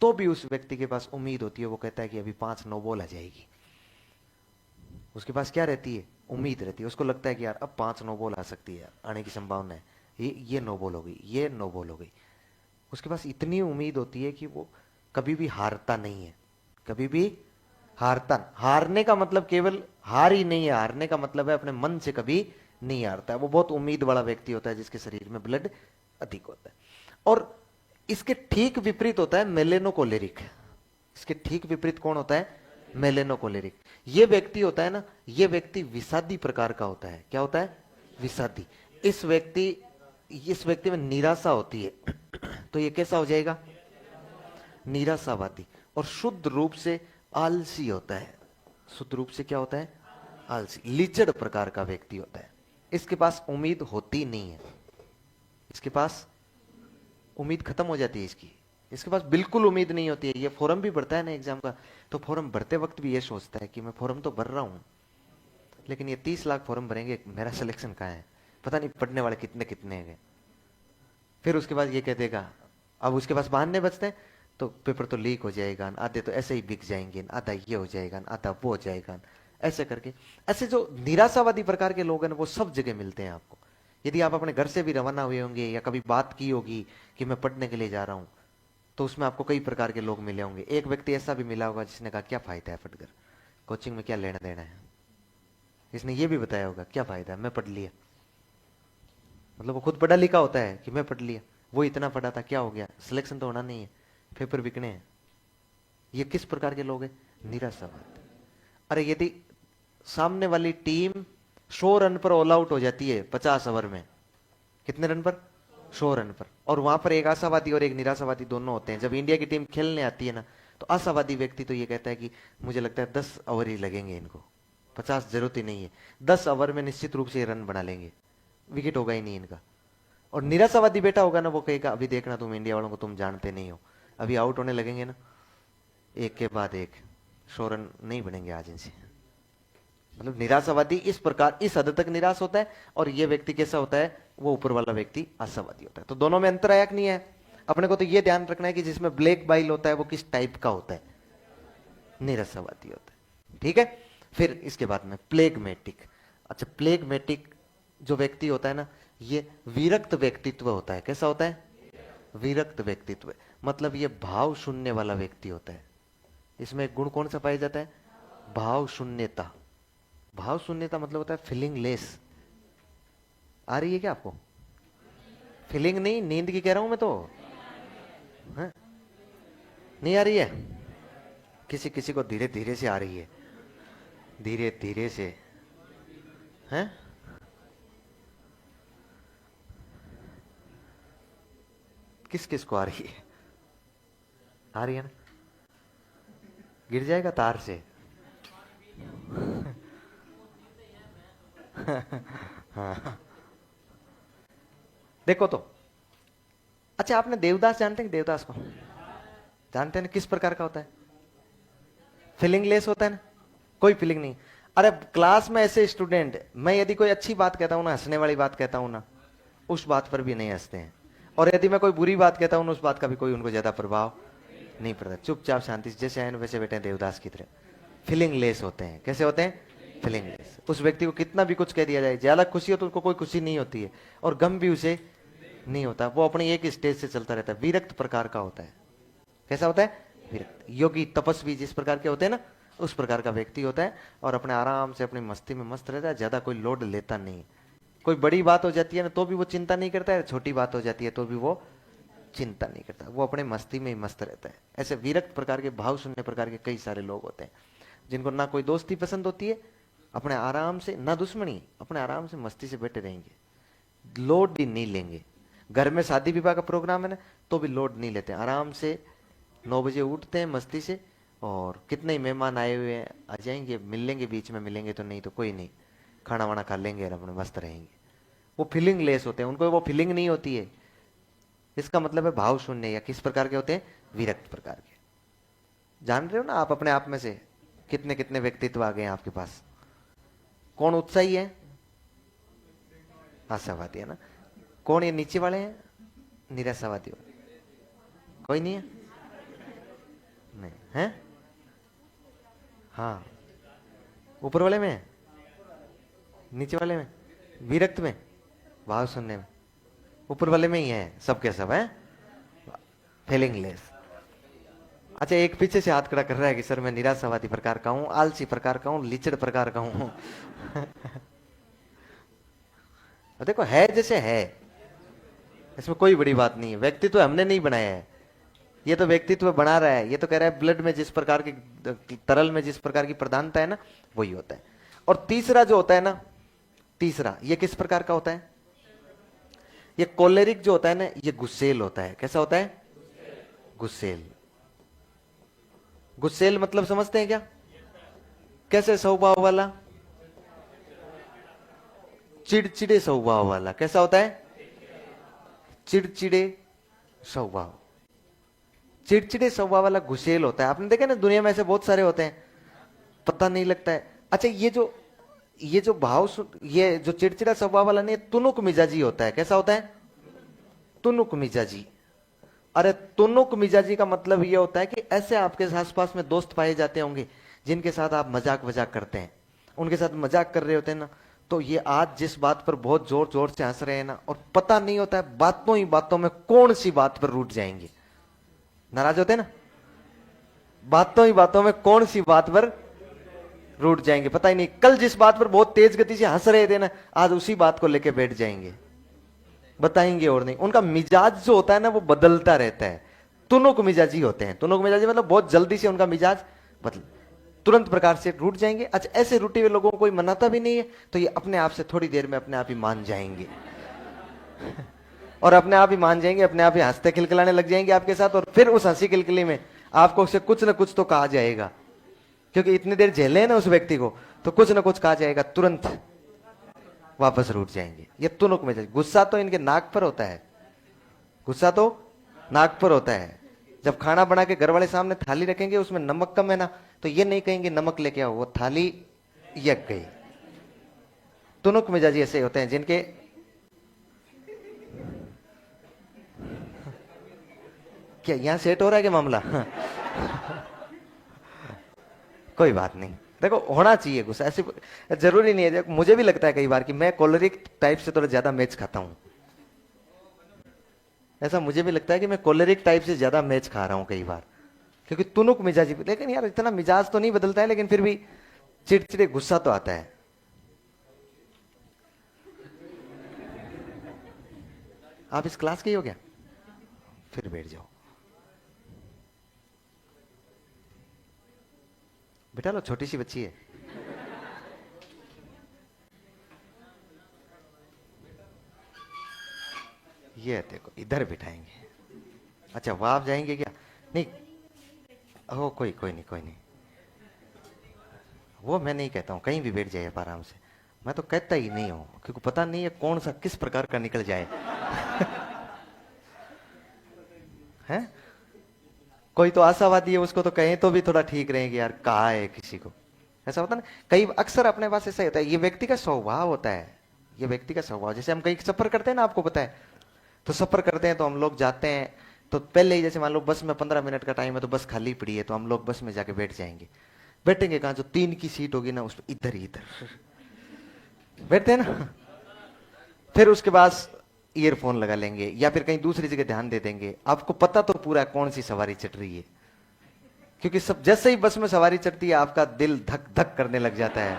तो भी उस व्यक्ति के पास उम्मीद होती है, वो कहता है कि अभी 5 नो बॉल आ जाएगी। उसके पास क्या रहती है? उम्मीद रहती है। उसको लगता है कि यार अब 5 नो बॉल आ सकती है, आने की संभावना है, ये नो बॉल हो गई, ये नो बॉल हो गई। उसके पास इतनी उम्मीद होती है कि वो कभी भी हारता नहीं है, कभी भी हारने का मतलब केवल हार ही नहीं है, हारने का मतलब है अपने मन से कभी नहीं हारता है। वो बहुत उम्मीद वाला व्यक्ति होता है जिसके शरीर में ब्लड अधिक होता है। और इसके ठीक विपरीत होता है मेलेनोकोलेरिक। इसके ठीक विपरीत कौन होता है? मेलेनोकोलेरिक। ये व्यक्ति होता है ना, ये व्यक्ति विषादी प्रकार का होता है। क्या होता है? विषादी। इस व्यक्ति में निराशा होती है तो ये कैसा हो जाएगा? निराशावादी। और शुद्ध रूप से आलसी होता है। शुद्ध रूप से क्या होता है? आलसी, लिचड़ प्रकार का व्यक्ति होता है। इसके पास उम्मीद होती नहीं है, इसके पास उम्मीद खत्म हो जाती है इसके पास बिल्कुल उम्मीद नहीं होती है। ये फॉर्म भी भरता है ना एग्जाम का, तो फॉर्म भरते वक्त भी ये सोचता है कि मैं फॉर्म तो भर रहा हूं, लेकिन ये 30 लाख फॉर्म भरेंगे, मेरा सिलेक्शन कहाँ है, पता नहीं पढ़ने वाले कितने कितने हैं। फिर उसके बाद ये कह देगा, अब उसके पास बहाने बचते हैं, तो पेपर तो लीक हो जाएगा, आधे तो ऐसे ही बिक जाएंगे, आधा ये हो जाएगा, आधा वो हो जाएगा, ऐसे करके। ऐसे जो निराशावादी प्रकार के लोग हैं वो सब जगह मिलते हैं आपको। यदि आप अपने घर से भी रवाना हुए होंगे या कभी बात की होगी कि मैं पढ़ने के लिए जा रहा हूं, तो उसमें आपको कई प्रकार के लोग मिले होंगे। एक व्यक्ति ऐसा भी मिला होगा जिसने कहा क्या फायदा है पढ़कर, कोचिंग में क्या लेना देना है। इसने ये भी बताया होगा क्या फायदा है, मैं पढ़ लिया। मतलब वो खुद पढ़ा लिखा होता है कि मैं पढ़ लिया, वो इतना पढ़ा था, क्या हो गया, सिलेक्शन तो होना नहीं है, पेपर बिकने हैं। ये किस प्रकार के लोग हैं? निराशावाद। अरे यदि सामने वाली टीम 100 रन पर ऑल आउट हो जाती है 50 ओवर में, कितने रन पर? 100 रन पर। और वहां पर एक आशावादी और एक निराशावादी दोनों होते हैं। जब इंडिया की टीम खेलने आती है ना, तो आशावादी व्यक्ति तो ये कहता है कि मुझे लगता है 10 ओवर ही लगेंगे इनको, 50 जरूरत ही नहीं है। 10 ओवर में निश्चित रूप से ये रन बना लेंगे, विकेट होगा ही नहीं इनका। और निराशावादी बेटा होगा ना, वो कहेगा अभी देखना तुम इंडिया वालों को तुम जानते नहीं हो, अभी आउट होने लगेंगे ना एक के बाद एक, 100 रन नहीं बनेंगे आज इनसे। मतलब निराशावादी इस प्रकार इस हद तक निराश होता है, और ये व्यक्ति कैसा होता है, वो ऊपर वाला व्यक्ति आशावादी होता है। तो दोनों में अंतर आया कि नहीं है? अपने को तो ये ध्यान रखना है कि जिसमें ब्लैक बाइल होता है वो किस टाइप का होता है, निराशावादी होता है। ठीक है, फिर इसके बाद में प्लेगमेटिक। अच्छा, प्लेगमेटिक जो व्यक्ति होता है ना, ये विरक्त व्यक्तित्व होता है। कैसा होता है? विरक्त व्यक्तित्व, मतलब ये भाव शून्य वाला व्यक्ति होता है। इसमें एक गुण कौन सा पाया जाता है? भाव शून्यता। भाव शून्यता मतलब होता है फीलिंग लेस। आ रही है क्या आपको? फीलिंग नहीं, नींद की कह रहा हूं मैं तो। है? नहीं आ रही है? किसी किसी को धीरे धीरे से आ रही है, धीरे धीरे से। हैं? किस किस को आ रही है? आ रही है ना? गिर जाएगा तार से। हाँ। देखो तो, अच्छा आपने देवदास जानते हैं? देवदास को जानते हैं ना? किस प्रकार का होता है? फीलिंग लेस होता है ना, कोई फीलिंग नहीं। अरे क्लास में ऐसे स्टूडेंट, मैं यदि कोई अच्छी बात कहता हूं ना, हंसने वाली बात कहता हूं ना, उस बात पर भी नहीं हंसते हैं। और यदि मैं कोई बुरी बात कहता हूं ना, उस बात का भी कोई उनको ज्यादा प्रभाव नहीं पड़ता, चुपचाप शांति से जैसे आए वैसे बैठे हैं देवदास की तरह। फीलिंग लेस होते हैं। कैसे होते हैं? Feeling less. उस व्यक्ति को कितना भी कुछ कह दिया जाए, ज्यादा खुशी हो तो उसको कोई खुशी नहीं होती है, और गम भी उसे नहीं होता, वो अपनी एक स्टेज से चलता रहता है। विरक्त प्रकार का होता है। कैसा होता है? विरक्त। योगी तपस्वी जिस प्रकार के होते हैं ना, उस प्रकार का व्यक्ति होता है, और अपने आराम से अपनी मस्ती में मस्त रहता है, ज्यादा कोई लोड लेता नहीं। कोई बड़ी बात हो जाती है ना तो भी वो चिंता नहीं करता है, छोटी बात हो जाती है तो भी वो चिंता नहीं करता, वो अपने मस्ती में ही मस्त रहता है। ऐसे विरक्त प्रकार के, भाव शून्य प्रकार के कई सारे लोग होते हैं, जिनको ना कोई दोस्ती पसंद होती है, अपने आराम से, ना दुश्मनी, अपने आराम से मस्ती से बैठे रहेंगे, लोड भी नहीं लेंगे। घर में शादी विवाह का प्रोग्राम है ना, तो भी लोड नहीं लेते, आराम से 9 बजे उठते हैं मस्ती से, और कितने ही मेहमान आए हुए हैं आ जाएंगे, मिल लेंगे, बीच में मिलेंगे तो नहीं तो कोई नहीं, खाना वाना खा लेंगे और अपने मस्त रहेंगे। वो फीलिंग लेस होते हैं, उनको वो फीलिंग नहीं होती है। इसका मतलब है भाव शून्य। या किस प्रकार के होते हैं? विरक्त प्रकार के। जान रहे हो ना आप अपने आप में से कितने कितने व्यक्तित्व आ गए हैं आपके पास? कौन उत्साही है? आशावादी है ना। कौन ये नीचे वाले हैं? निराशावादी हो? कोई नहीं है? नहीं है? हाँ, ऊपर वाले में, नीचे वाले में, विरक्त में, भाव शून्य में, ऊपर वाले में ही है सबके सब है, फीलिंग लेस। अच्छा, एक पीछे से हाथ खड़ा कर रहा है कि सर मैं निराशावादी प्रकार का हूं, आलसी प्रकार का हूं, लिचड़ प्रकार का हूं। देखो है जैसे है, इसमें कोई बड़ी बात नहीं है। व्यक्तित्व हमने नहीं बनाया है, ये तो व्यक्तित्व बना रहा है। ये तो कह रहा है ब्लड में जिस प्रकार की, तरल में जिस प्रकार की प्रधानता है ना, वही होता है। और तीसरा जो होता है ना, तीसरा ये किस प्रकार का होता है? ये कोलेरिक जो होता है ना, ये गुस्सेल होता है। कैसा होता है? गुस्सेल। गुस्सेल मतलब समझते हैं क्या? कैसे स्वभाव वाला? चिड़चिड़े स्वभाव वाला। कैसा होता है? चिड़चिड़े स्वभाव। चिड़चिड़े स्वभाव वाला गुस्सेल होता है। आपने देखा ना, दुनिया में ऐसे बहुत सारे होते हैं, पता नहीं लगता है। अच्छा, ये जो भाव, ये जो चिड़चिड़ा स्वभाव वाला नहीं, तुनुक मिजाजी होता है। कैसा होता है? तुनुक मिजाजी। अरे तुनुक मिजाजी का मतलब ये होता है कि ऐसे आपके आसपास में दोस्त पाए जाते होंगे जिनके साथ आप मजाक वजाक करते हैं, उनके साथ मजाक कर रहे होते हैं ना, तो ये आज जिस बात पर बहुत जोर जोर से हंस रहे हैं ना, और पता नहीं होता है बातों ही बातों में कौन सी बात पर रूठ जाएंगे। नाराज होते हैं ना, बातों ही बातों में कौन सी बात पर रूठ जाएंगे, पता ही नहीं। कल जिस बात पर बहुत तेज गति से हंस रहे थे ना, आज उसी बात को लेके बैठ जाएंगे, बताएंगे और नहीं। उनका मिजाज जो होता है ना, वो बदलता रहता है। तुनुक मिजाजी होते हैं। तुनुक मिजाजी मतलब बहुत जल्दी से उनका मिजाज बदल, तुरंत प्रकार से रूठ जाएंगे। अच्छा, ऐसे रूठे हुए लोगों को कोई मनाता भी नहीं है, तो ये अपने आप से थोड़ी देर में अपने आप ही मान जाएंगे। और अपने आप ही मान जाएंगे, अपने आप ही हंसते खिलखिलाने लग जाएंगे आपके साथ, और फिर उस हंसी खिलखिली में आपको उससे कुछ ना कुछ तो कहा जाएगा, क्योंकि इतनी देर झेले ना उस व्यक्ति को, तो कुछ ना कुछ कहा जाएगा, तुरंत वापस रूठ जाएंगे। ये तुनुक मिजाज। गुस्सा तो इनके नाक पर होता है, गुस्सा तो नाक पर होता है। जब खाना बना के घर वाले सामने थाली रखेंगे, उसमें नमक कम है ना, तो ये नहीं कहेंगे नमक लेके आओ, वो थाली यक गई। तुनुक मिजाजी ऐसे होते हैं जिनके, क्या यहां सेट हो रहा है क्या मामला? कोई बात नहीं, देखो होना चाहिए गुस्सा, ऐसे जरूरी नहीं है। मुझे भी लगता है कई बार कि मैं कोलरिक टाइप से थोड़ा ज्यादा मैच खाता हूं। ऐसा मुझे भी लगता है कि मैं कोलरिक टाइप से ज्यादा मैच खा रहा हूं कई बार, क्योंकि तुनुक मिजाजी। लेकिन यार इतना मिजाज तो नहीं बदलता है, लेकिन फिर भी चिड़चिड़े गुस्सा तो आता है। आप इस क्लास के ही हो क्या? फिर बैठ जाओ, बिठा लो, छोटी सी बच्ची है। ये देखो इधर बिठाएंगे। अच्छा वहां आप जाएंगे क्या? नहीं, हो कोई कोई नहीं, कोई नहीं, वो मैं नहीं कहता हूं, कहीं भी बैठ जाइए आप आराम से। मैं तो कहता ही नहीं हूं, क्योंकि पता नहीं है कौन सा किस प्रकार का निकल जाए। हैं? कोई तो आशावादी है, उसको तो कहें तो भी थोड़ा ठीक रहेंगे यार, कहा है किसी को। ऐसा होता ना, कई अक्सर अपने पास ऐसा होता है, ये व्यक्ति का स्वभाव होता है। ये व्यक्ति का स्वभाव, जैसे हम कहीं सफर करते हैं ना, आपको पता है, तो सफर करते हैं तो हम लोग जाते हैं, तो पहले ही जैसे मान लो बस में 15 मिनट का टाइम है, तो बस खाली पड़ी है, तो हम लोग बस में जाके बैठ जाएंगे। बैठेंगे कहाँ? जो 3 की सीट होगी ना, उस पर इधर ही इधर बैठते हैं ना। फिर उसके बाद ईयरफोन लगा लेंगे, या फिर कहीं दूसरी जगह ध्यान दे देंगे। आपको पता तो पूरा है कौन सी सवारी चढ़ रही है, क्योंकि सब जैसे ही बस में सवारी चढ़ती है, आपका दिल धक धक करने लग जाता है।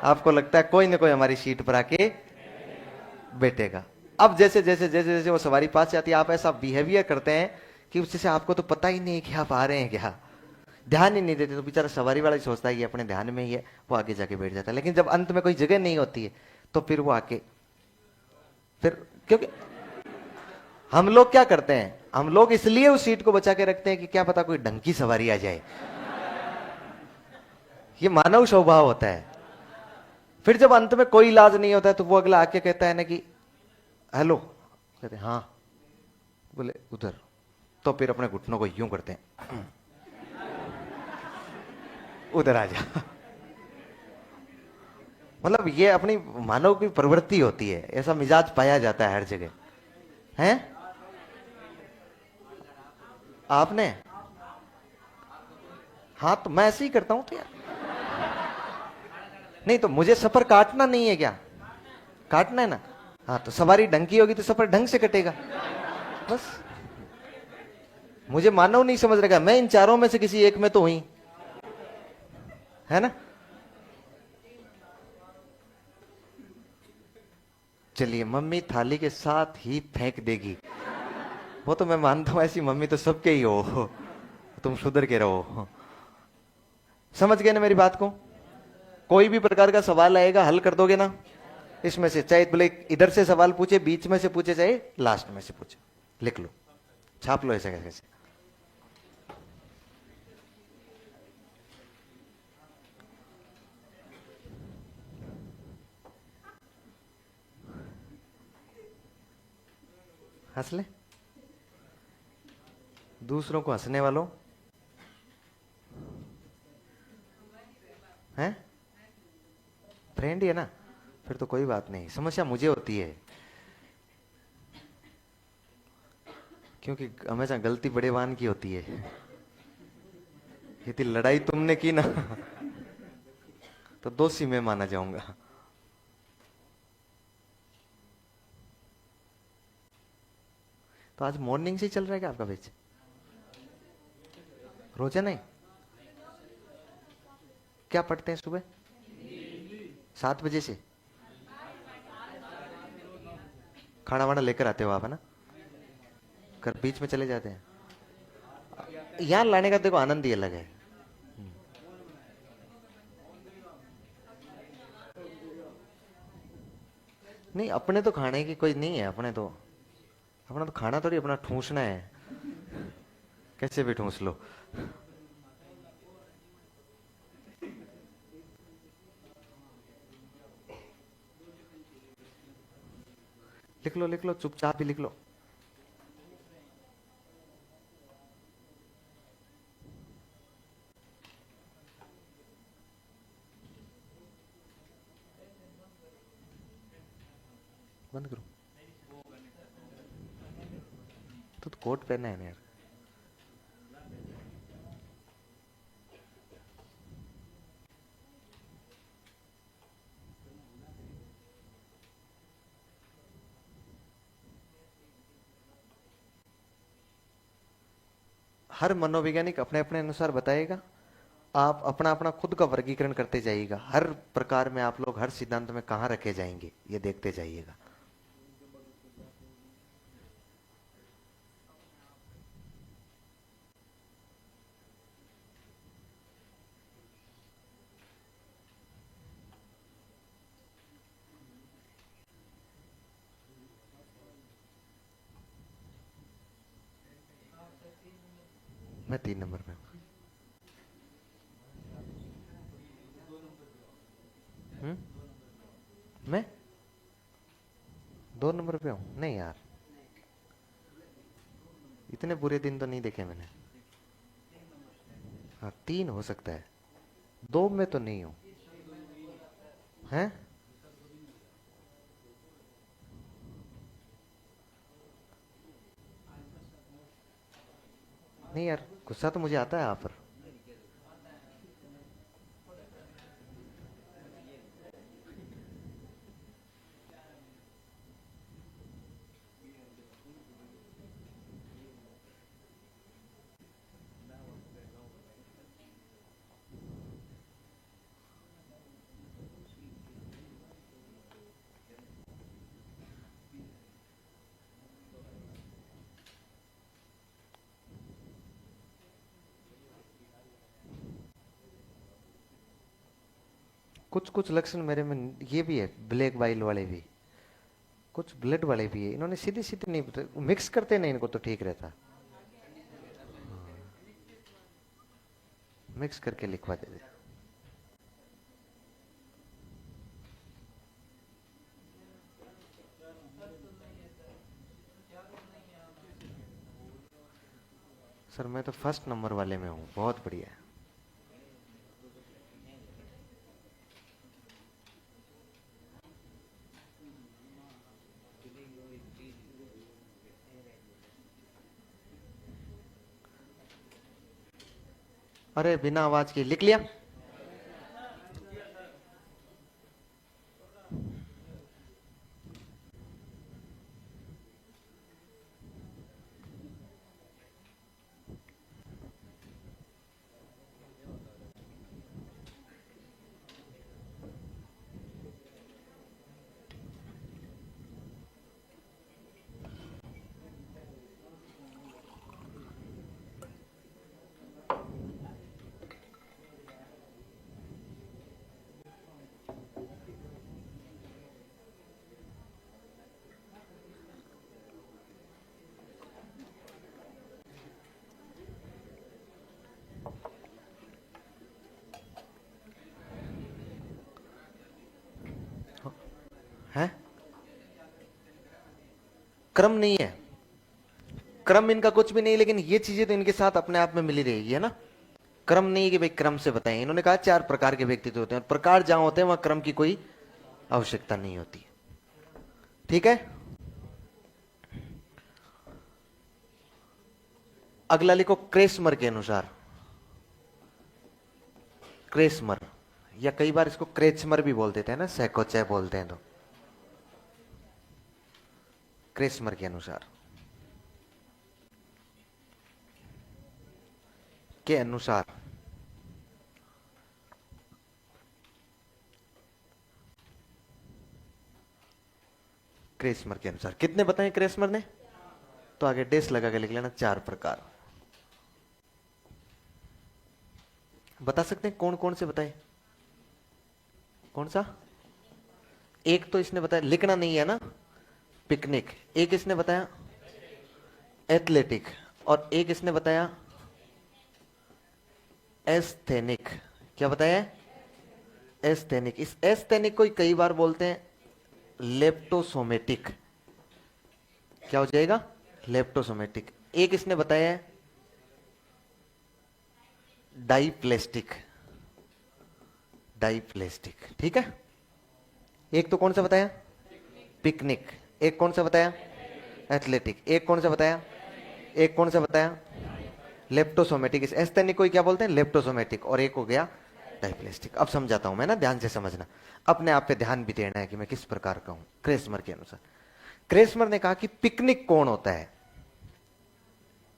आपको लगता है कोई ना कोई हमारी सीट पर आके बैठेगा। अब जैसे जैसे जैसे जैसे वो सवारी पास जाती है, आप ऐसा बिहेवियर करते हैं कि उससे से आपको तो पता ही नहीं कि आप आ रहे हैं क्या, ध्यान ही नहीं देते। तो बेचारा सवारी वाला ही सोचता है कि अपने ध्यान में ही है, वो आगे जाके बैठ जाता है। लेकिन जब अंत में कोई जगह नहीं होती है, तो फिर वो आके, फिर क्योंकि हम लोग क्या करते हैं, हम लोग इसलिए उस सीट को बचा के रखते हैं कि क्या पता कोई ढंग की सवारी आ जाए। ये मानव स्वभाव होता है। फिर जब अंत में कोई इलाज नहीं होता है, तो वो अगला आके कहता है ना कि हेलो, कहते हैं हाँ, बोले उधर, तो फिर अपने घुटनों को यूं करते हैं, उधर आ जा। मतलब ये अपनी मानव की प्रवृत्ति होती है, ऐसा मिजाज पाया जाता है हर जगह। हैं? आपने? हाँ तो मैं ऐसे ही करता हूं तो यार। नहीं तो मुझे सफर काटना नहीं है क्या? काटना है ना। हाँ तो सवारी ढंग की होगी तो सफर ढंग से कटेगा, बस। मुझे मानव नहीं समझ रहा, मैं इन चारों में से किसी एक में तो हुई, है ना। चलिए, मम्मी थाली के साथ ही फेंक देगी, वो तो मैं मानता हूं, ऐसी मम्मी तो सबके ही हो, तुम सुधर के रहो। समझ गए ना मेरी बात को? कोई भी प्रकार का सवाल आएगा, हल कर दोगे ना इसमें से, चाहे बोले इधर से सवाल पूछे, बीच में से पूछे, चाहे लास्ट में से पूछे। लिख लो, छाप लो, ऐसे कैसे। हंस ले, दूसरों को हंसने वालों हैं, फ्रेंड ही है ना, फिर तो कोई बात नहीं। समस्या मुझे होती है, क्योंकि हमेशा गलती बड़े वान की होती है। यदि लड़ाई तुमने की ना, तो दोषी मैं माना जाऊंगा। तो आज मॉर्निंग से ही चल रहा है क्या आपका बैच? रोजा नहीं? क्या पढ़ते हैं सुबह? 7 बजे से? खाना वाना लेकर आते हो आप, है ना? कर बीच में चले जाते हैं? यहां लाने का देखो आनंद ही अलग है। नहीं, अपने तो खाने की कोई नहीं है, अपने तो, अपना तो खाना थोड़ी अपना ठूसना है, कैसे भी ठूस लो। लिख लो, चुपचाप ही लिख लो। बंद करो। तो कोट पहना है ना यार। हर मनोवैज्ञानिक अपने अपने अनुसार बताएगा। आप अपना अपना खुद का वर्गीकरण करते जाइएगा। हर प्रकार में आप लोग हर सिद्धांत में कहां रखे जाएंगे ये देखते जाइएगा। मैं 3 नंबर पे हूं। मैं 2 नंबर पे हूं। नहीं यार, इतने बुरे दिन तो नहीं देखे मैंने। हाँ 3 हो सकता है, 2 में तो नहीं हूं। हैं? नहीं यार, गुस्सा तो मुझे आता है आप पर। कुछ कुछ लक्षण मेरे में ये भी है, ब्लैक बाइल वाले भी, कुछ ब्लड वाले भी है। इन्होंने सीधी सीधी नहीं बता, मिक्स करते नहीं इनको तो ठीक रहता। मिक्स करके लिखवा देते। सर मैं तो फर्स्ट नंबर वाले में हूँ। बहुत बढ़िया है। अरे बिना आवाज के लिख लिया। है क्रम नहीं है, क्रम इनका कुछ भी नहीं, लेकिन ये चीजें तो इनके साथ अपने आप में मिली रहेगी, है ना। क्रम नहीं है कि भाई क्रम से बताएं। इन्होंने कहा 4 प्रकार के व्यक्तित्व होते हैं, और प्रकार जहां होते हैं वहां क्रम की कोई आवश्यकता नहीं होती। ठीक है। अगला लिखो क्रेसमर के अनुसार। क्रेसमर, या कई बार इसको क्रेचमर भी बोल देते हैं ना, सैकोचे बोलते हैं तो। क्रेसमर के अनुसार, के अनुसार क्रेसमर के अनुसार कितने बताएं क्रेसमर ने? तो आगे डेस लगा के लिख लेना 4 प्रकार। बता सकते हैं कौन कौन से बताए? कौन सा? एक तो इसने बताया, लिखना नहीं है ना, पिकनिक। एक इसने बताया एथलेटिक, और एक इसने बताया एस्थेनिक। क्या बताया? एस्थेनिक। इस एस्थेनिक को कई बार बोलते हैं लेप्टोसोमेटिक। क्या हो जाएगा? लेप्टोसोमेटिक। एक इसने बताया है डाइप्लेस्टिक, डाइप्लेस्टिक, ठीक है। एक तो कौन सा बताया? पिकनिक। एक कौन सा बताया? एथलेटिक। एक कौन सा बताया? एक कौन सा बताया? लेप्टोसोमेटिक। इस एस्थेनिक को क्या बोलते हैं? लेप्टोसोमेटिक। और एक हो गया डाइप्लेस्टिक। अब समझाता हूं मैं ना, ध्यान से समझना, अपने आप पे ध्यान भी देना है कि मैं किस प्रकार का हूं क्रेसमर के अनुसार। क्रेसमर ने कहा कि पिकनिक कौन होता है?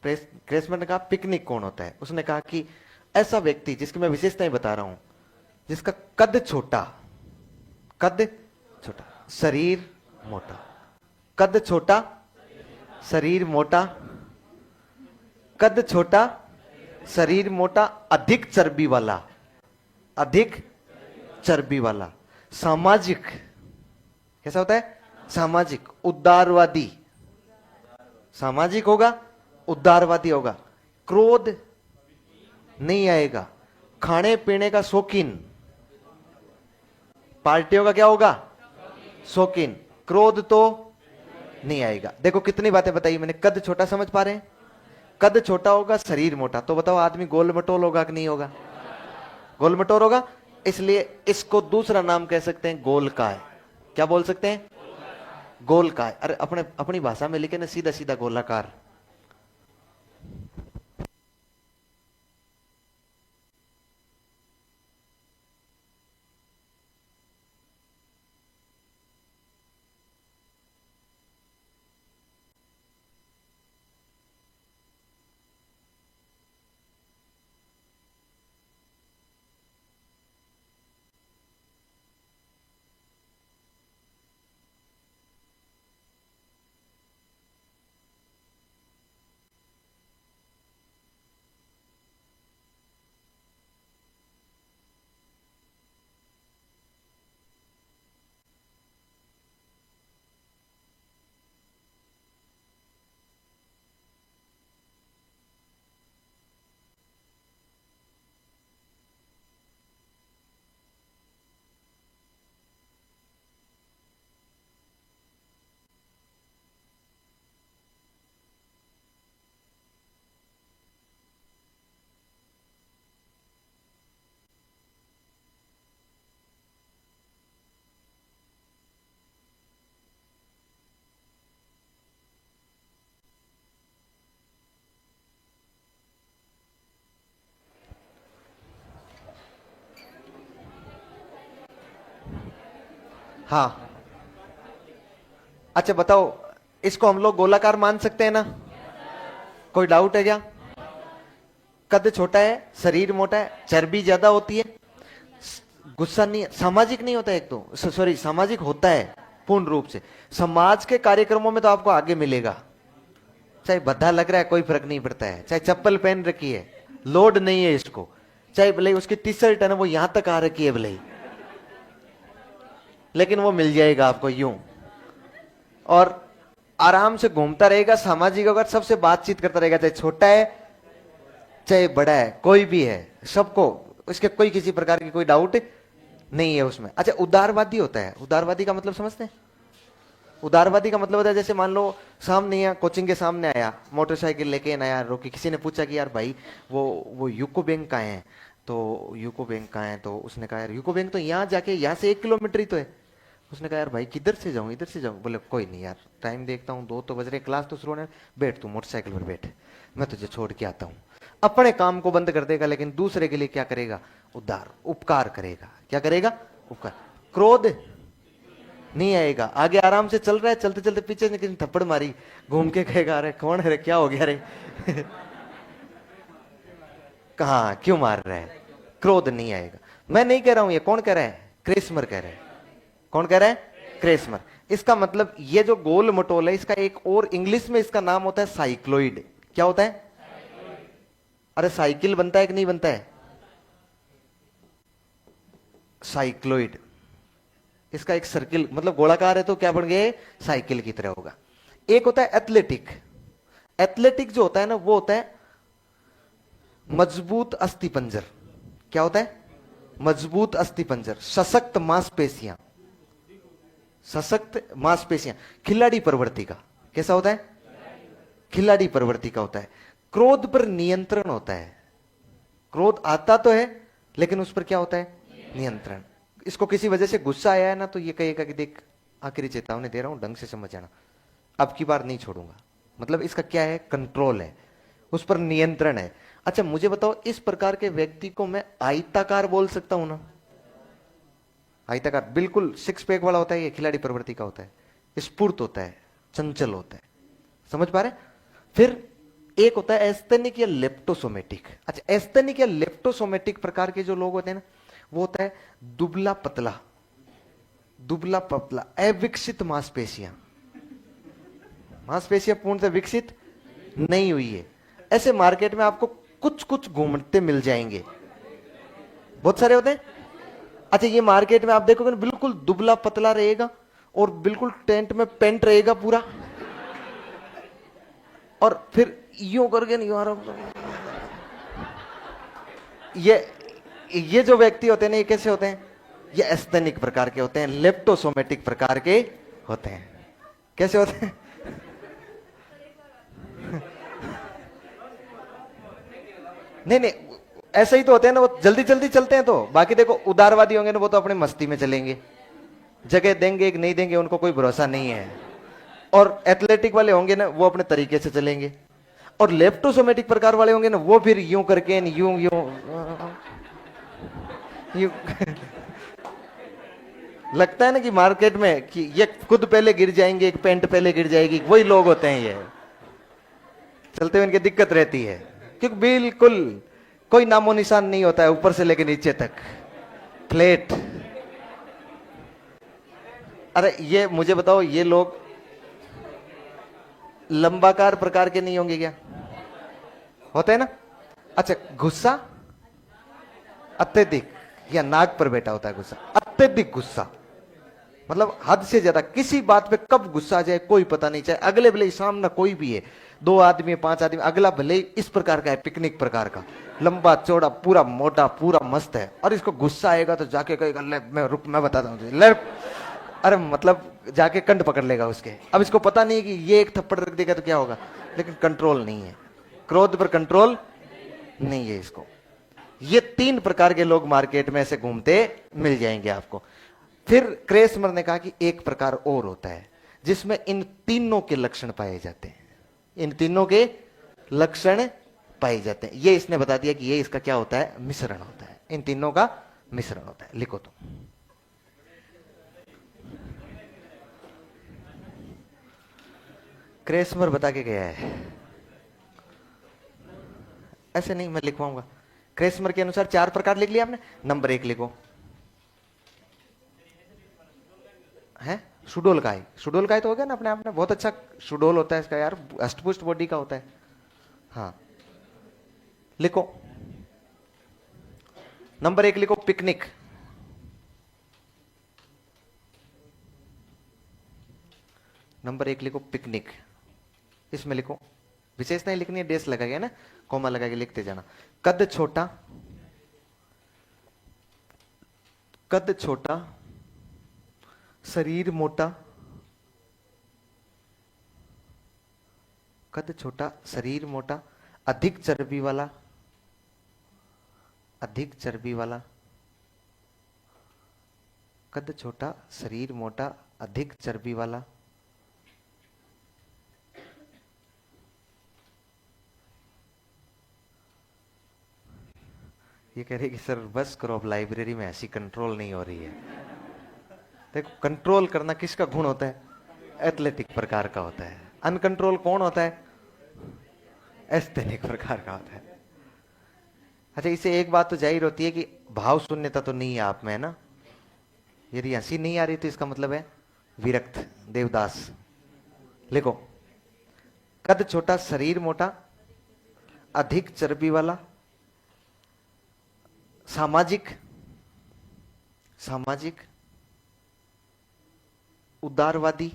क्रेसमर ने कहा पिकनिक कौन होता है? उसने कहा कि ऐसा व्यक्ति जिसकी मैं विशेषताएं बता रहा हूं, जिसका कद छोटा, कद छोटा, शरीर मोटा, कद छोटा, शरीर मोटा, कद छोटा, शरीर मोटा, अधिक चर्बी वाला, अधिक चर्बी वाला, सामाजिक, कैसा होता है? सामाजिक, उदारवादी, सामाजिक होगा, उदारवादी होगा, क्रोध नहीं आएगा, खाने पीने का शौकीन, पार्टियों का क्या होगा? शौकीन, क्रोध तो नहीं आएगा। देखो कितनी बातें बताई मैंने। कद छोटा समझ पा रहे हैं? कद छोटा होगा, शरीर मोटा, तो बताओ आदमी गोल मटोल होगा कि नहीं होगा? गोल मटोल होगा। इसलिए इसको दूसरा नाम कह सकते हैं गोलकाय। क्या बोल सकते हैं? गोलकाय। अरे अपने अपनी भाषा में लिखे ना, सीधा सीधा गोलाकार। हाँ, अच्छा बताओ, इसको हम लोग गोलाकार मान सकते हैं ना? कोई डाउट है क्या? कद छोटा है, शरीर मोटा है, चर्बी ज्यादा होती है, गुस्सा नहीं, सामाजिक नहीं होता। एक तो सॉरी, सामाजिक होता है पूर्ण रूप से। समाज के कार्यक्रमों में तो आपको आगे मिलेगा, चाहे भद्दा लग रहा है कोई फर्क नहीं पड़ता है, चाहे चप्पल पहन रखी है लोड नहीं है इसको, चाहे भले उसकी टी शर्ट है ना वो यहां तक आ रखी है भले, लेकिन वो मिल जाएगा आपको यूं, और आराम से घूमता रहेगा, सामाजिक होगा, सबसे बातचीत करता रहेगा, चाहे छोटा है चाहे बड़ा है, कोई भी है, सबको उसके कोई किसी प्रकार की कोई डाउट नहीं है उसमें। अच्छा, उदारवादी होता है। उदारवादी का मतलब समझते हैं? उदारवादी का मतलब होता है, जैसे मान लो सामने या कोचिंग के सामने आया, मोटरसाइकिल लेके आया, रोकी, किसी ने पूछा कि यार भाई वो यूको बैंक कहाँ है? तो यूको बैंक कहाँ है? तो उसने कहा यार यूको बैंक तो यहाँ जाके, यहाँ से 1 किलोमीटर ही तो है। उसने कहा यार भाई किधर से जाऊँ, इधर से जाऊँ? बोले कोई नहीं यार, टाइम देखता हूँ, 2 तो बज रहे, क्लास तो शुरू होने, बैठ तू मोटरसाइकिल पर बैठ, मैं तुझे छोड़ के आता हूँ। अपने काम को बंद कर देगा, लेकिन दूसरे के लिए क्या करेगा? उदार, उपकार करेगा। क्या करेगा? उपकार। क्रोध नहीं आएगा, आगे आराम से चल रहा है, चलते चलते पीछे ने किसी थप्पड़ मारी, घूम के कहेगा अरे कौन है रे, क्या हो गया रे? कहा क्यों मार रहा है? क्रोध नहीं आएगा। मैं नहीं कह रहा हूं, ये कौन कह रहा है? क्रेसमर कह रहा है। कौन कह रहा है? क्रेसमर। इसका मतलब ये जो गोल मटोल है, इसका एक और इंग्लिश में इसका नाम होता है साइक्लोइड। क्या होता है? अरे साइकिल बनता है कि नहीं बनता है? साइक्लोइड। इसका एक सर्किल, मतलब गोलाकार है तो क्या बन गए? साइकिल की तरह होगा। एक होता है एथलेटिक। एथलेटिक जो होता है ना, वो होता है मजबूत अस्थिपंजर। क्या होता है? मजबूत अस्थिपंजर, सशक्त मांसपेशियां, सशक्त मांसपेशियां, खिलाड़ी प्रवृत्ति का। कैसा होता है? खिलाड़ी प्रवृत्ति का होता है। क्रोध पर नियंत्रण होता है। क्रोध आता तो है लेकिन उस पर क्या होता है? नियंत्रण। इसको किसी वजह से गुस्सा आया है ना, तो ये कहेगा कि देख, आखिरी चेतावनी दे रहा हूं, ढंग से समझ जाना, अब की बार नहीं छोड़ूंगा। मतलब इसका क्या है? कंट्रोल है, उस पर नियंत्रण है। अच्छा मुझे बताओ, इस प्रकार के व्यक्ति को मैं आयताकार बोल सकता हूं ना? आयताकार बिल्कुल सिक्स पैक वाला होता है, ये खिलाड़ी प्रवृत्ति का होता है, स्फूर्त होता है, चंचल होता है। समझ पा रहे? फिर एक होता है एस्थेनिक या लेप्टोसोमेटिक। अच्छा, एस्थेनिक या लेप्टोसोमेटिक प्रकार के जो लोग होते हैं ना, वो होता है दुबला पतला, दुबला पतला, अविकसित मांसपेशियां। मांसपेशियां पूर्ण से विकसित नहीं हुई है। ऐसे मार्केट में आपको कुछ कुछ घूमते मिल जाएंगे, बहुत सारे होते हैं। अच्छा, ये मार्केट में आप देखोगे ना, बिल्कुल दुबला पतला रहेगा और बिल्कुल टेंट में पेंट रहेगा पूरा, और फिर यूं करके नहीं आ रहा। ये जो व्यक्ति होते हैं ना, ये कैसे होते हैं? ये एस्थेनिक प्रकार के होते हैं, लेप्टोसोमेटिक प्रकार के होते हैं। कैसे होते हैं? नहीं नहीं, ऐसे ही तो होते हैं ना, वो जल्दी जल्दी चलते हैं। तो बाकी देखो, उदारवादी होंगे ना, वो तो अपने मस्ती में चलेंगे, जगह देंगे कि नहीं देंगे उनको कोई भरोसा नहीं है। और एथलेटिक वाले होंगे ना, वो अपने तरीके से चलेंगे। और लेप्टोसोमेटिक प्रकार वाले होंगे ना, वो फिर यूं करके यूं यूं यूं लगता है ना कि मार्केट में कि ये खुद पहले गिर जाएंगे, एक पेंट पहले गिर जाएगी, वही लोग होते हैं ये। चलते हुए इनकी दिक्कत रहती है, क्योंकि बिल्कुल कोई नामो निशान नहीं होता है, ऊपर से लेकर नीचे तक फ्लैट। अरे ये मुझे बताओ, ये लोग लंबाकार प्रकार के नहीं होंगे क्या? होते हैं ना। अच्छा, गुस्सा अत्यधिक, या नाक पर बैठा होता है गुस्सा, अत्यधिक गुस्सा, मतलब हद से ज्यादा। किसी बात पे कब गुस्सा आ जाए कोई पता नहीं, चाहे अगले भले सामना कोई भी है, 2 आदमी 5 आदमी, अगला भले इस प्रकार का है, पिकनिक प्रकार का, लंबा चौड़ा पूरा मोटा पूरा मस्त है, और इसको गुस्सा आएगा तो जाके कहेगा ले मैं रुक, मैं बताता हूँ ले। अरे मतलब जाके कंठ पकड़ लेगा उसके। अब इसको पता नहीं कि ये एक थप्पड़ रख देगा तो क्या होगा, लेकिन कंट्रोल नहीं है, क्रोध पर कंट्रोल नहीं है इसको। ये 3 प्रकार के लोग मार्केट में ऐसे घूमते मिल जाएंगे आपको। फिर क्रेसमर ने कहा कि एक प्रकार और होता है जिसमें इन तीनों के लक्षण पाए जाते हैं, इन तीनों के लक्षण पाए जाते हैं। ये इसने बता दिया कि ये इसका क्या होता है? मिश्रण होता है, इन तीनों का मिश्रण होता है। लिखो तो, क्रेसमर बता के गया है, ऐसे नहीं मैं लिखवाऊंगा। क्रेसमर के अनुसार 4 प्रकार लिख लिया आपने। नंबर 1 लिखो, है सुडोल काय। सुडोल काय तो हो गया ना अपने आप में, बहुत अच्छा सुडोल होता है इसका यार, अष्टपुष्ट बॉडी का होता है। हाँ लिखो, नंबर 1 लिखो पिकनिक। नंबर 1 लिखो पिकनिक। इसमें लिखो, विशेषताएं लिखनी है, डेस लगा गया ना, कॉमा लगा के लिखते जाना। कद छोटा, कद छोटा, शरीर मोटा, कद छोटा शरीर मोटा, अधिक चर्बी वाला, अधिक चर्बी वाला, कद छोटा शरीर मोटा अधिक चर्बी वाला, ये कह रही कि सर बस करो, अब लाइब्रेरी में ऐसी कंट्रोल नहीं हो रही है। देखो कंट्रोल करना किसका गुण होता है? एथलेटिक प्रकार का होता है। अनकंट्रोल कौन होता है? एस्थेनिक प्रकार का होता है। अच्छा, इससे एक बात तो जाहिर होती है कि भाव शून्यता तो नहीं है आप में, है ना? यदि हंसी नहीं आ रही तो इसका मतलब है विरक्त, देवदास। लिखो, कद छोटा शरीर मोटा अधिक चर्बी वाला, सामाजिक, सामाजिक, उदारवादी,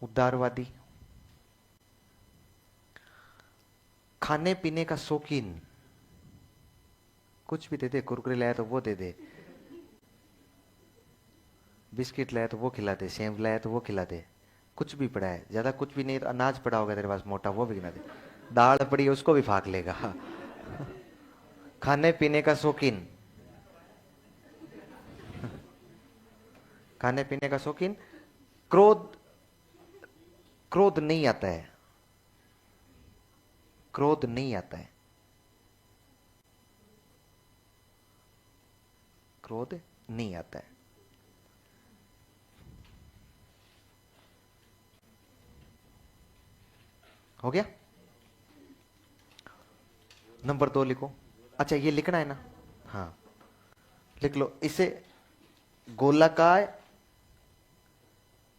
उदारवादी, खाने पीने का शौकीन, कुछ भी दे दे, कुरकुरे लाया तो वो दे दे, बिस्किट लाया तो वो खिला दे, सेव लाया तो वो खिला दे, कुछ भी पड़ा है, ज्यादा कुछ भी नहीं, अनाज पड़ा होगा तेरे पास मोटा, वो भी खिला दे, दाल पड़ी है उसको भी फाक लेगा। खाने पीने का शौकीन, खाने पीने का शौकीन, क्रोध, क्रोध नहीं आता है, क्रोध नहीं आता है, क्रोध नहीं आता है। हो गया। नंबर 2 लिखो। अच्छा ये लिखना है ना, हाँ लिख लो इसे। गोलाकार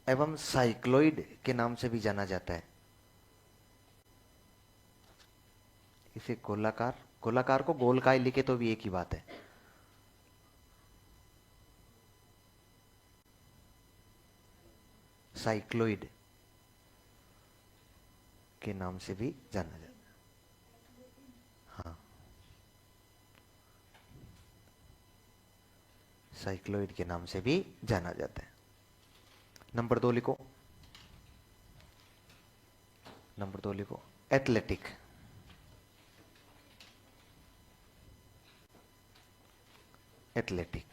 एवं साइक्लोइड के नाम से भी जाना जाता है। इसे गोलाकार, गोलाकार को गोलकाय लिखे तो भी एक ही बात है। साइक्लोइड के नाम से भी जाना जाता है। हाँ, साइक्लोइड के नाम से भी जाना जाता है। नंबर 2 लिखो, नंबर 2 लिखो, एथलेटिक। एथलेटिक,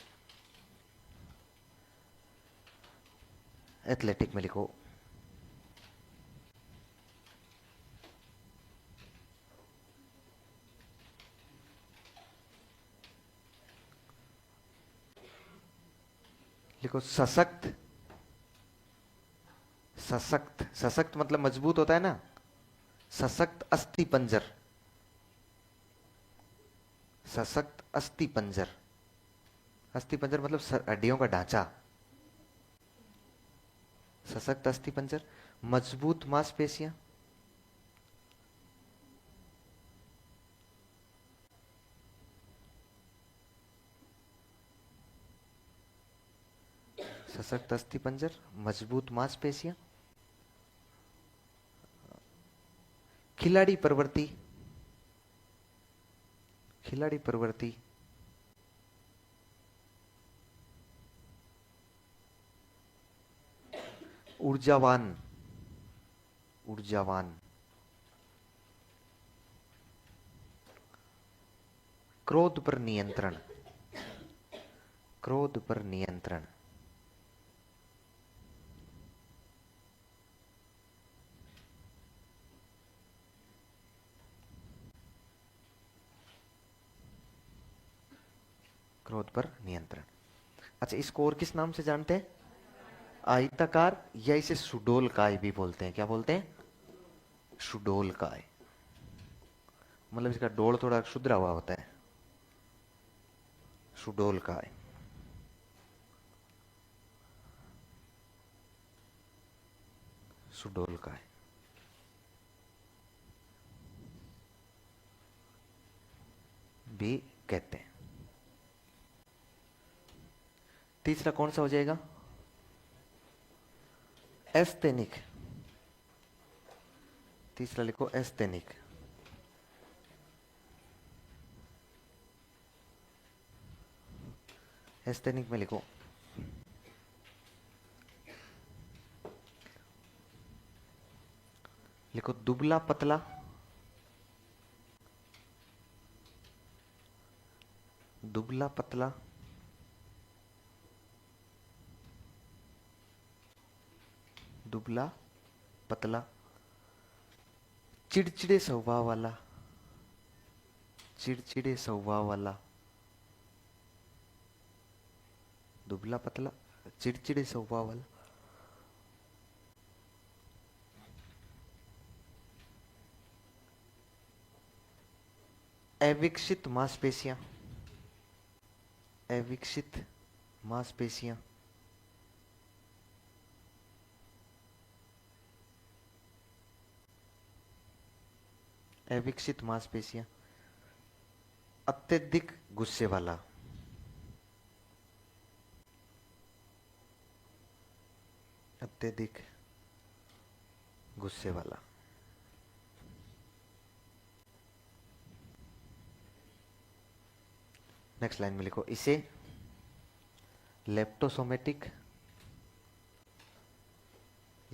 एथलेटिक में लिखो लिखो सशक्त, सशक्त, सशक्त मतलब मजबूत होता है ना, सशक्त अस्थि पंजर, सशक्त अस्थि पंजर, अस्थि पंजर मतलब हड्डियों का ढांचा, सशक्त अस्थि पंजर, मजबूत मांसपेशियां, सशक्त अस्थि पंजर, मजबूत मांसपेशियां, खिलाड़ी प्रवृत्ति, खिलाड़ी प्रवृत्ति, ऊर्जावान, ऊर्जावान, क्रोध पर नियंत्रण, क्रोध पर नियंत्रण, क्रोध पर नियंत्रण। अच्छा इसको और किस नाम से जानते हैं? आयताकार, या इसे सुडोलकाय भी बोलते हैं। क्या बोलते हैं? सुडोलकाय, मतलब इसका डोल थोड़ा शुद्रा हुआ होता है, सुडोलकाय। सुडोलकाय भी कहते हैं। तीसरा कौन सा हो जाएगा? एस्थेनिक। तीसरा लिखो एस्थेनिक। एस्थेनिक में लिखो लिखो दुबला पतला, दुबला पतला, दुबला पतला, चिड़चिड़े स्वभाव वाला, चिड़चिड़े स्वभाव वाला, दुबला पतला, चिड़चिड़े स्वभाव वाला, अविकसित मांसपेशियां, अविकसित मांसपेशियां, अविकसित मांसपेशियां, अत्यधिक गुस्से वाला, अत्यधिक गुस्से वाला। नेक्स्ट लाइन में लिखो इसे लेप्टोसोमेटिक,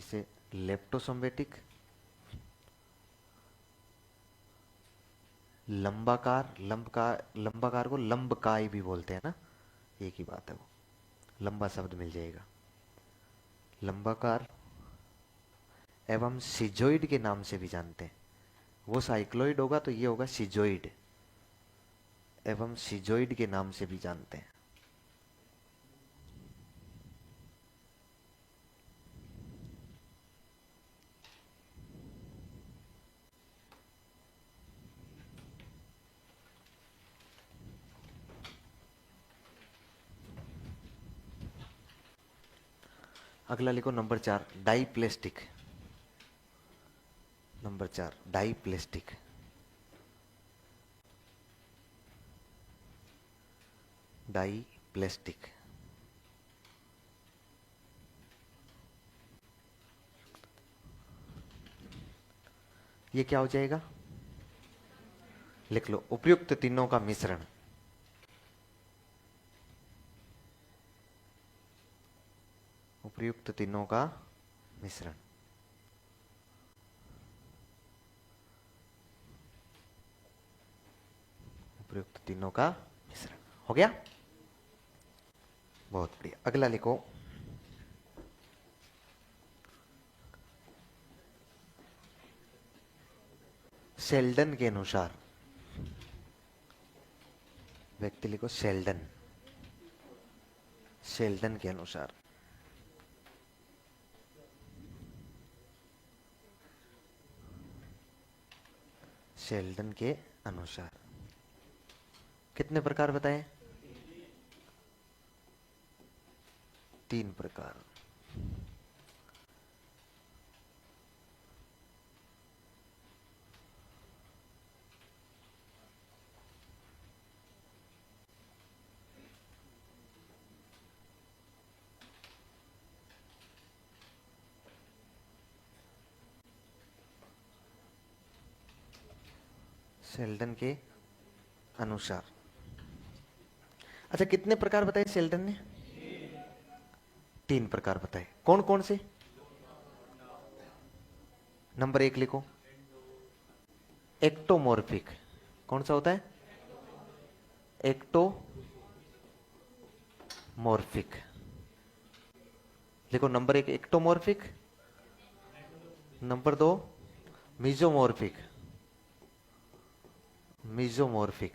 इसे लेप्टोसोमेटिक, लंबाकार, लंबाकार को लंबकाय भी बोलते हैं ना, एक ही बात है, वो लंबा शब्द मिल जाएगा। लंबाकार एवं सिजोइड के नाम से भी जानते हैं। वो साइक्लोइड होगा तो ये होगा सिजोइड, एवं सिजोइड के नाम से भी जानते हैं। अगला लिखो नंबर 4 डाईप्लेस्टिक। नंबर 4 डाईप्लेस्टिक। डाईप्लेस्टिक ये क्या हो जाएगा? लिख लो, उपयुक्त तीनों का मिश्रण। उपयुक्त तीनों का मिश्रण। उपयुक्त तीनों का मिश्रण हो गया। बहुत बढ़िया। अगला लिखो, शेल्डन के अनुसार। व्यक्ति लिखो शेल्डन। शेल्डन के अनुसार। शेल्डन के अनुसार कितने प्रकार बताएं? 3 प्रकार। शेल्डन के अनुसार। अच्छा, कितने प्रकार बताए शेल्डन ने? 3 प्रकार बताए। कौन कौन से? नंबर 1 लिखो, एक्टोमॉर्फिक। कौन सा होता है? एक्टोमॉर्फिक। लिखो नंबर 1 एक्टोमॉर्फिक। नंबर 2 मीजोमॉर्फिक। मीजोमॉर्फिक।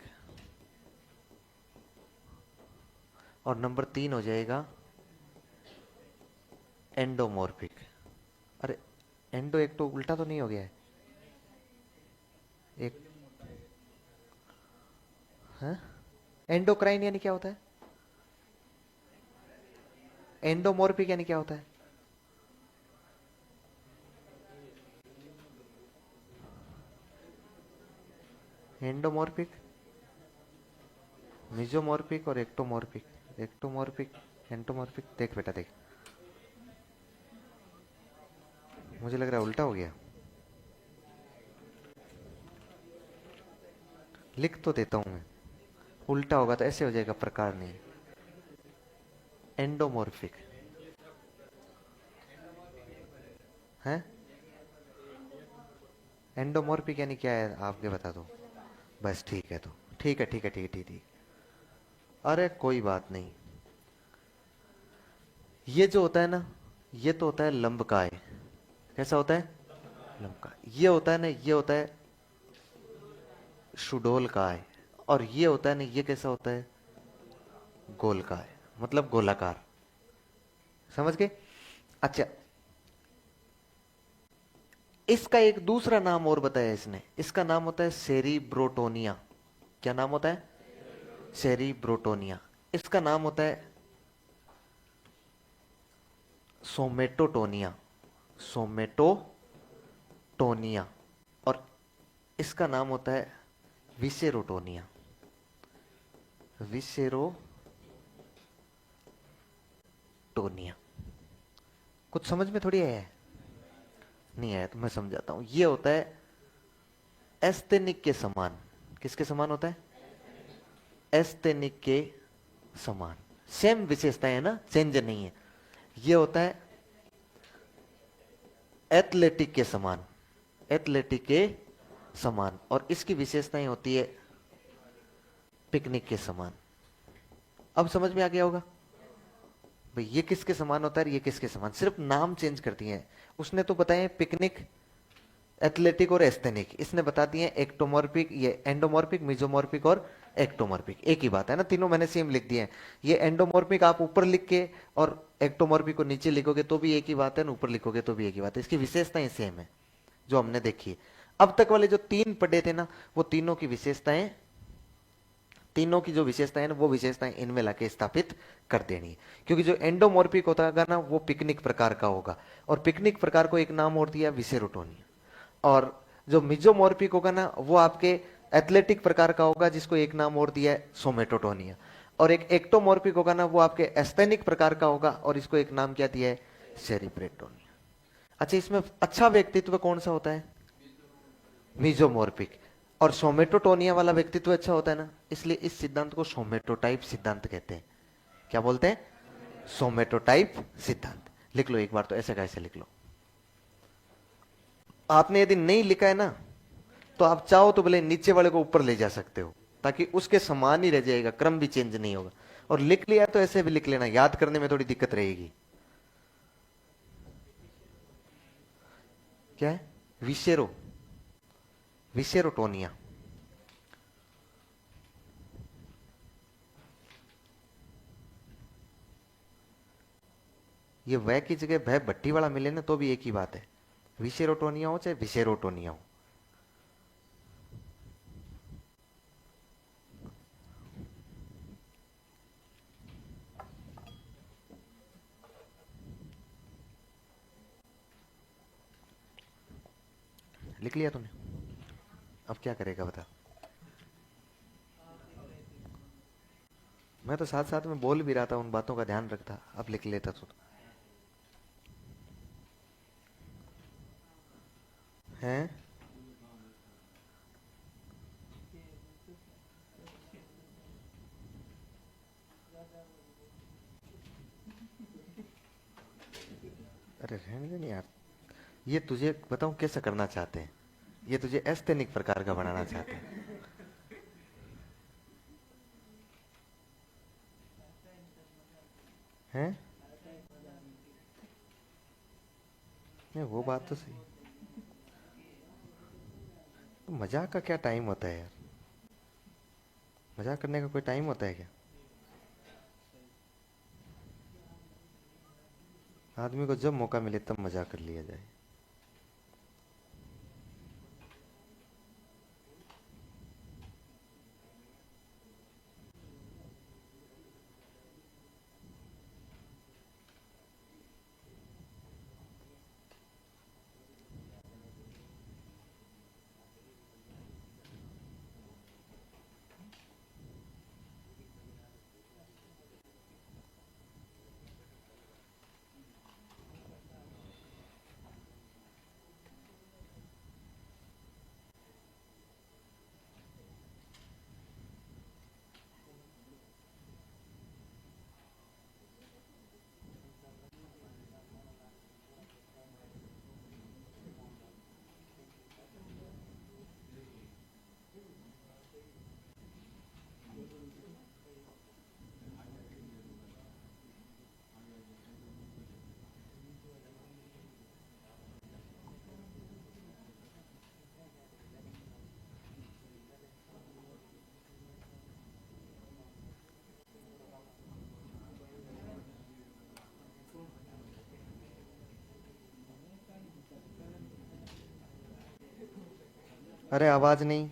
और नंबर 3 हो जाएगा एंडोमॉर्फिक। अरे एंडो एक्टो उल्टा तो नहीं हो गया है? एक है एंडोक्राइन यानी क्या होता है? एंडोमॉर्फिक यानी क्या होता है? एंडोमॉर्फिक, मिजोमॉर्फिक और एक्टोमॉर्फिक। एक्टोमॉर्फिक, एंटोमॉर्फिक। देख बेटा देख, मुझे लग रहा है उल्टा हो गया। लिख तो देता हूं मैं, उल्टा होगा तो ऐसे हो जाएगा, प्रकार नहीं। एंडोमॉर्फिक है। एंडोमॉर्फिक यानी क्या है आपके बता दो। बस ठीक है, तो ठीक है ठीक है ठीक है ठीक है। अरे कोई बात नहीं। ये जो होता है ना, ये तो होता है लंबकाय। कैसा होता है? लंबकाय। ये होता है ना, ये होता है सुडोलकाय। और ये होता है ना, ये कैसा होता है? गोलकाय, मतलब गोलाकार। समझ गए? अच्छा, इसका एक दूसरा नाम और बताया इसने। इसका नाम होता है सेरिब्रोटोनिया। क्या नाम होता है? सेरिब्रोटोनिया। इसका नाम होता है सोमेटोटोनिया। सोमेटोटोनिया। और इसका नाम होता है विसेरोटोनिया। विसेरोटोनिया। कुछ समझ में थोड़ी आया है? नहीं आया तो मैं समझाता हूं। ये होता है एस्थेनिक के समान। किसके समान होता है? एस्थेनिक के समान। सेम विशेषताएं है ना, चेंज नहीं है। ये होता है एथलेटिक के समान, एथलेटिक के समान, और इसकी विशेषताएं होती है पिकनिक के समान। अब समझ में आ गया होगा भाई ये किसके समान होता है, ये किसके समान, सिर्फ नाम चेंज कर दिए हैं। उसने तो बताए पिकनिक, एथलेटिक और एस्थेनिक, इसने बता दिए एक्टोमॉर्फिक, ये एंडोमॉर्फिक, मिजोमॉर्फिक और एक्टोमॉर्फिक, एक ही बात है ना, तीनों मैंने सेम लिख दिए हैं। ये एंडोमॉर्फिक आप ऊपर लिख के और एक्टोमॉर्फिक को नीचे लिखोगे तो भी एक ही बात है, ना ऊपर लिखोगे तो भी एक ही बात है, इसकी विशेषताएं सेम है जो हमने देखी है। अब तक वाले जो तीन पढ़े थे ना, वो तीनों की विशेषताएं, तीनों की जो विशेषताएं ना, वो विशेषताएं इनमें लाके स्थापित कर देनी है। क्योंकि जो एंडोमॉर्फिक होता है ना, वो पिकनिक प्रकार का होगा, और पिकनिक प्रकार को एक नाम और दिया विसेरोटोनिया। और जो मिजोमॉर्फिक होगा ना, वो आपके एथलेटिक प्रकार का होगा, जिसको एक नाम और दिया है सोमेटोटोनिया। और एक एक्टोमॉर्फिक होगा ना, वो आपके एस्थेनिक प्रकार का होगा, और इसको एक नाम क्या दिया है, सेरिब्रेटोनिया। अच्छा, इसमें अच्छा व्यक्तित्व कौन सा होता है, मिजोमॉर्फिक। और सोमेटोटोनिया वाला व्यक्तित्व अच्छा होता है ना, इसलिए इस सिद्धांत को सोमेटोटाइप सिद्धांत कहते हैं। क्या बोलते हैं, सोमेटोटाइप सिद्धांत। लिख लो एक बार तो, ऐसे कैसे लिख लो। आपने यदि नहीं लिखा है ना, तो आप चाहो तो भले नीचे वाले को ऊपर ले जा सकते हो, ताकि उसके समान ही रह जाएगा, क्रम भी चेंज नहीं होगा। और लिख लिया तो ऐसे भी लिख लेना, याद करने में थोड़ी दिक्कत रहेगी। क्या है, विशेरो, विशेरोटोनिया। ये वह की जगह भय भट्टी वाला मिले ना, तो भी एक ही बात है, विशेरोटोनिया हो चाहे विशेरोटोनिया हो। लिख लिया तूने, अब क्या करेगा बता। मैं तो साथ साथ में बोल भी रहा था, उन बातों का ध्यान रखता, अब लिख लेता तू है। अरे रहने दे नहीं यार, ये तुझे बताऊं कैसा करना चाहते हैं, ये तुझे एस्थेनिक प्रकार का बनाना चाहते हैं। हैं, नहीं वो बात तो सही, तो मजाक का क्या टाइम होता है यार, मजाक करने का कोई टाइम होता है क्या। आदमी को जब मौका मिले तब मजाक कर लिया जाए। अरे आवाज नहीं।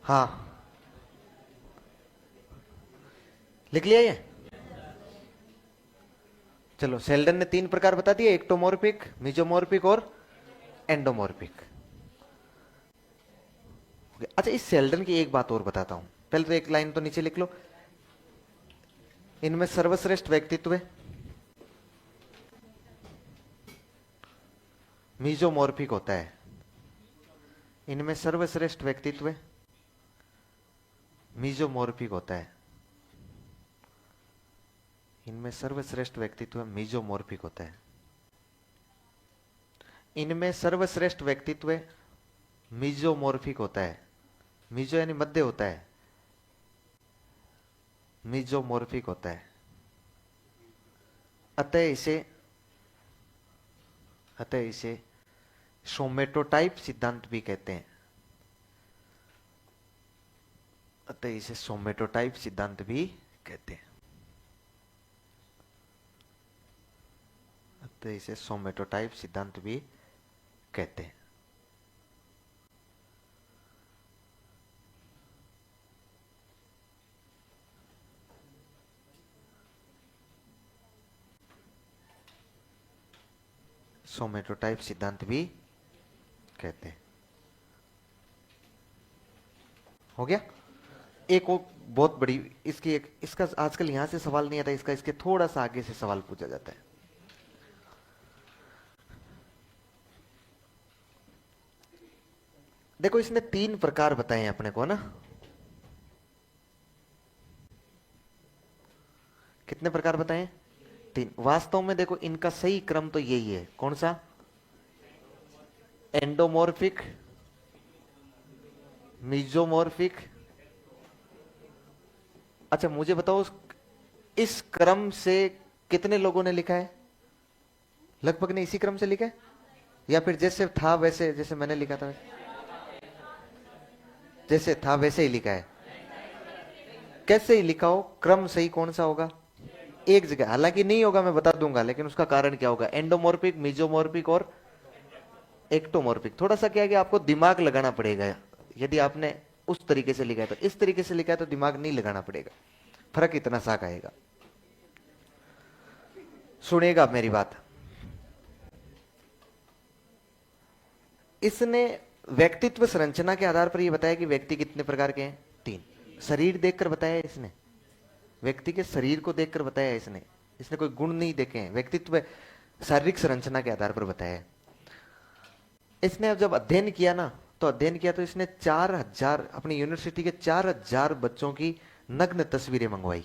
हाँ, लिख लिया ये? चलो, सेल्डन ने 3 प्रकार बता दिए, एक्टोमॉर्फिक, मिजोमॉर्फिक और एंडोमॉर्फिक। अच्छा, इस सेल्डन की एक बात और बताता हूं, पहले तो एक लाइन तो नीचे लिख लो। इनमें सर्वश्रेष्ठ व्यक्तित्व मिजोमॉर्फिक होता है। इनमें सर्वश्रेष्ठ व्यक्तित्व मिजोमॉर्फिक होता है। इनमें सर्वश्रेष्ठ व्यक्तित्व मिजोमॉर्फिक होता है। इनमें सर्वश्रेष्ठ व्यक्तित्व मिजोमॉर्फिक होता है। मिजो यानी मध्य होता है, मिजोमॉर्फिक होता है। अतः इसे सोमेटोटाइप सिद्धांत भी कहते हैं। अतः इसे सोमेटोटाइप सिद्धांत भी कहते हैं। अतः इसे सोमेटोटाइप सिद्धांत भी कहते हैं। सोमेटोटाइप सिद्धांत भी कहते हैं। हो गया? एक और बहुत बड़ी इसकी एक, इसका आजकल यहां से सवाल नहीं आता, इसका इसके थोड़ा सा आगे से सवाल पूछा जाता है। देखो, इसने 3 प्रकार बताए हैं अपने को ना। कितने प्रकार बताए हैं? 3। वास्तव में देखो, इनका सही क्रम तो यही है। कौन सा? एंडोमॉर्फिक, मिजोमॉर्फिक। अच्छा, मुझे बताओ, इस क्रम से कितने लोगों ने लिखा है? लगभग ने इसी क्रम से लिखा है, या फिर जैसे था वैसे, जैसे मैंने लिखा था जैसे था वैसे ही लिखा है? कैसे ही लिखा हो, क्रम सही कौन सा होगा? एक जगह, हालांकि नहीं होगा, मैं बता दूंगा, लेकिन उसका कारण क्या होगा? एंडोमॉर्फिक, मिजोमॉर्फिक और एक्टोमॉर्फिक। थोड़ा सा क्या है कि आपको दिमाग लगाना पड़ेगा। यदि आपने उस तरीके से लिखा है, तो इस तरीके से लिखा है तो दिमाग नहीं लगाना पड़ेगा। फर्क इतना सा आएगा। सुनिएगा मेरी बात। इसने व्यक्तित्व संरचना के आधार पर यह बताया कि व्यक्ति कितने प्रकार के हैं? 3। शरीर देखकर बताया इसने, व्यक्ति के शरीर को देखकर बताया इसने। इसने कोई गुण नहीं देखे हैं, व्यक्तित्व शारीरिक संरचना के आधार पर बताया है। इसने जब अध्ययन किया ना, तो इसने 4000 अपनी यूनिवर्सिटी के 4000 बच्चों की नग्न तस्वीरें मंगवाई,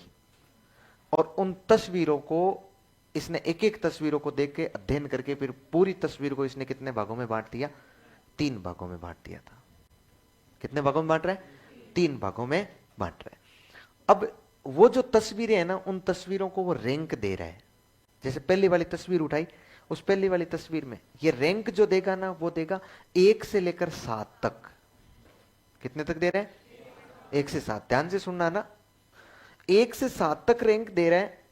और उन तस्वीरों को इसने एक एक तस्वीरों को देख के अध्ययन करके फिर पूरी तस्वीर को इसने कितने भागों में बांट दिया? 3 भागों में बांट दिया था। कितने भागों में बांट रहा है? 3 भागों में बांट रहा है। अब वो जो तस्वीरें हैं ना, उन तस्वीरों को वो रैंक दे रहा है। जैसे पहली वाली तस्वीर उठाई, उस पहली वाली तस्वीर में ये रैंक जो देगा ना, वो देगा 1 से लेकर 7 तक। कितने तक दे रहे हैं? 1 से 7। ध्यान से सुनना ना, 1 से 7 तक रैंक दे रहा है।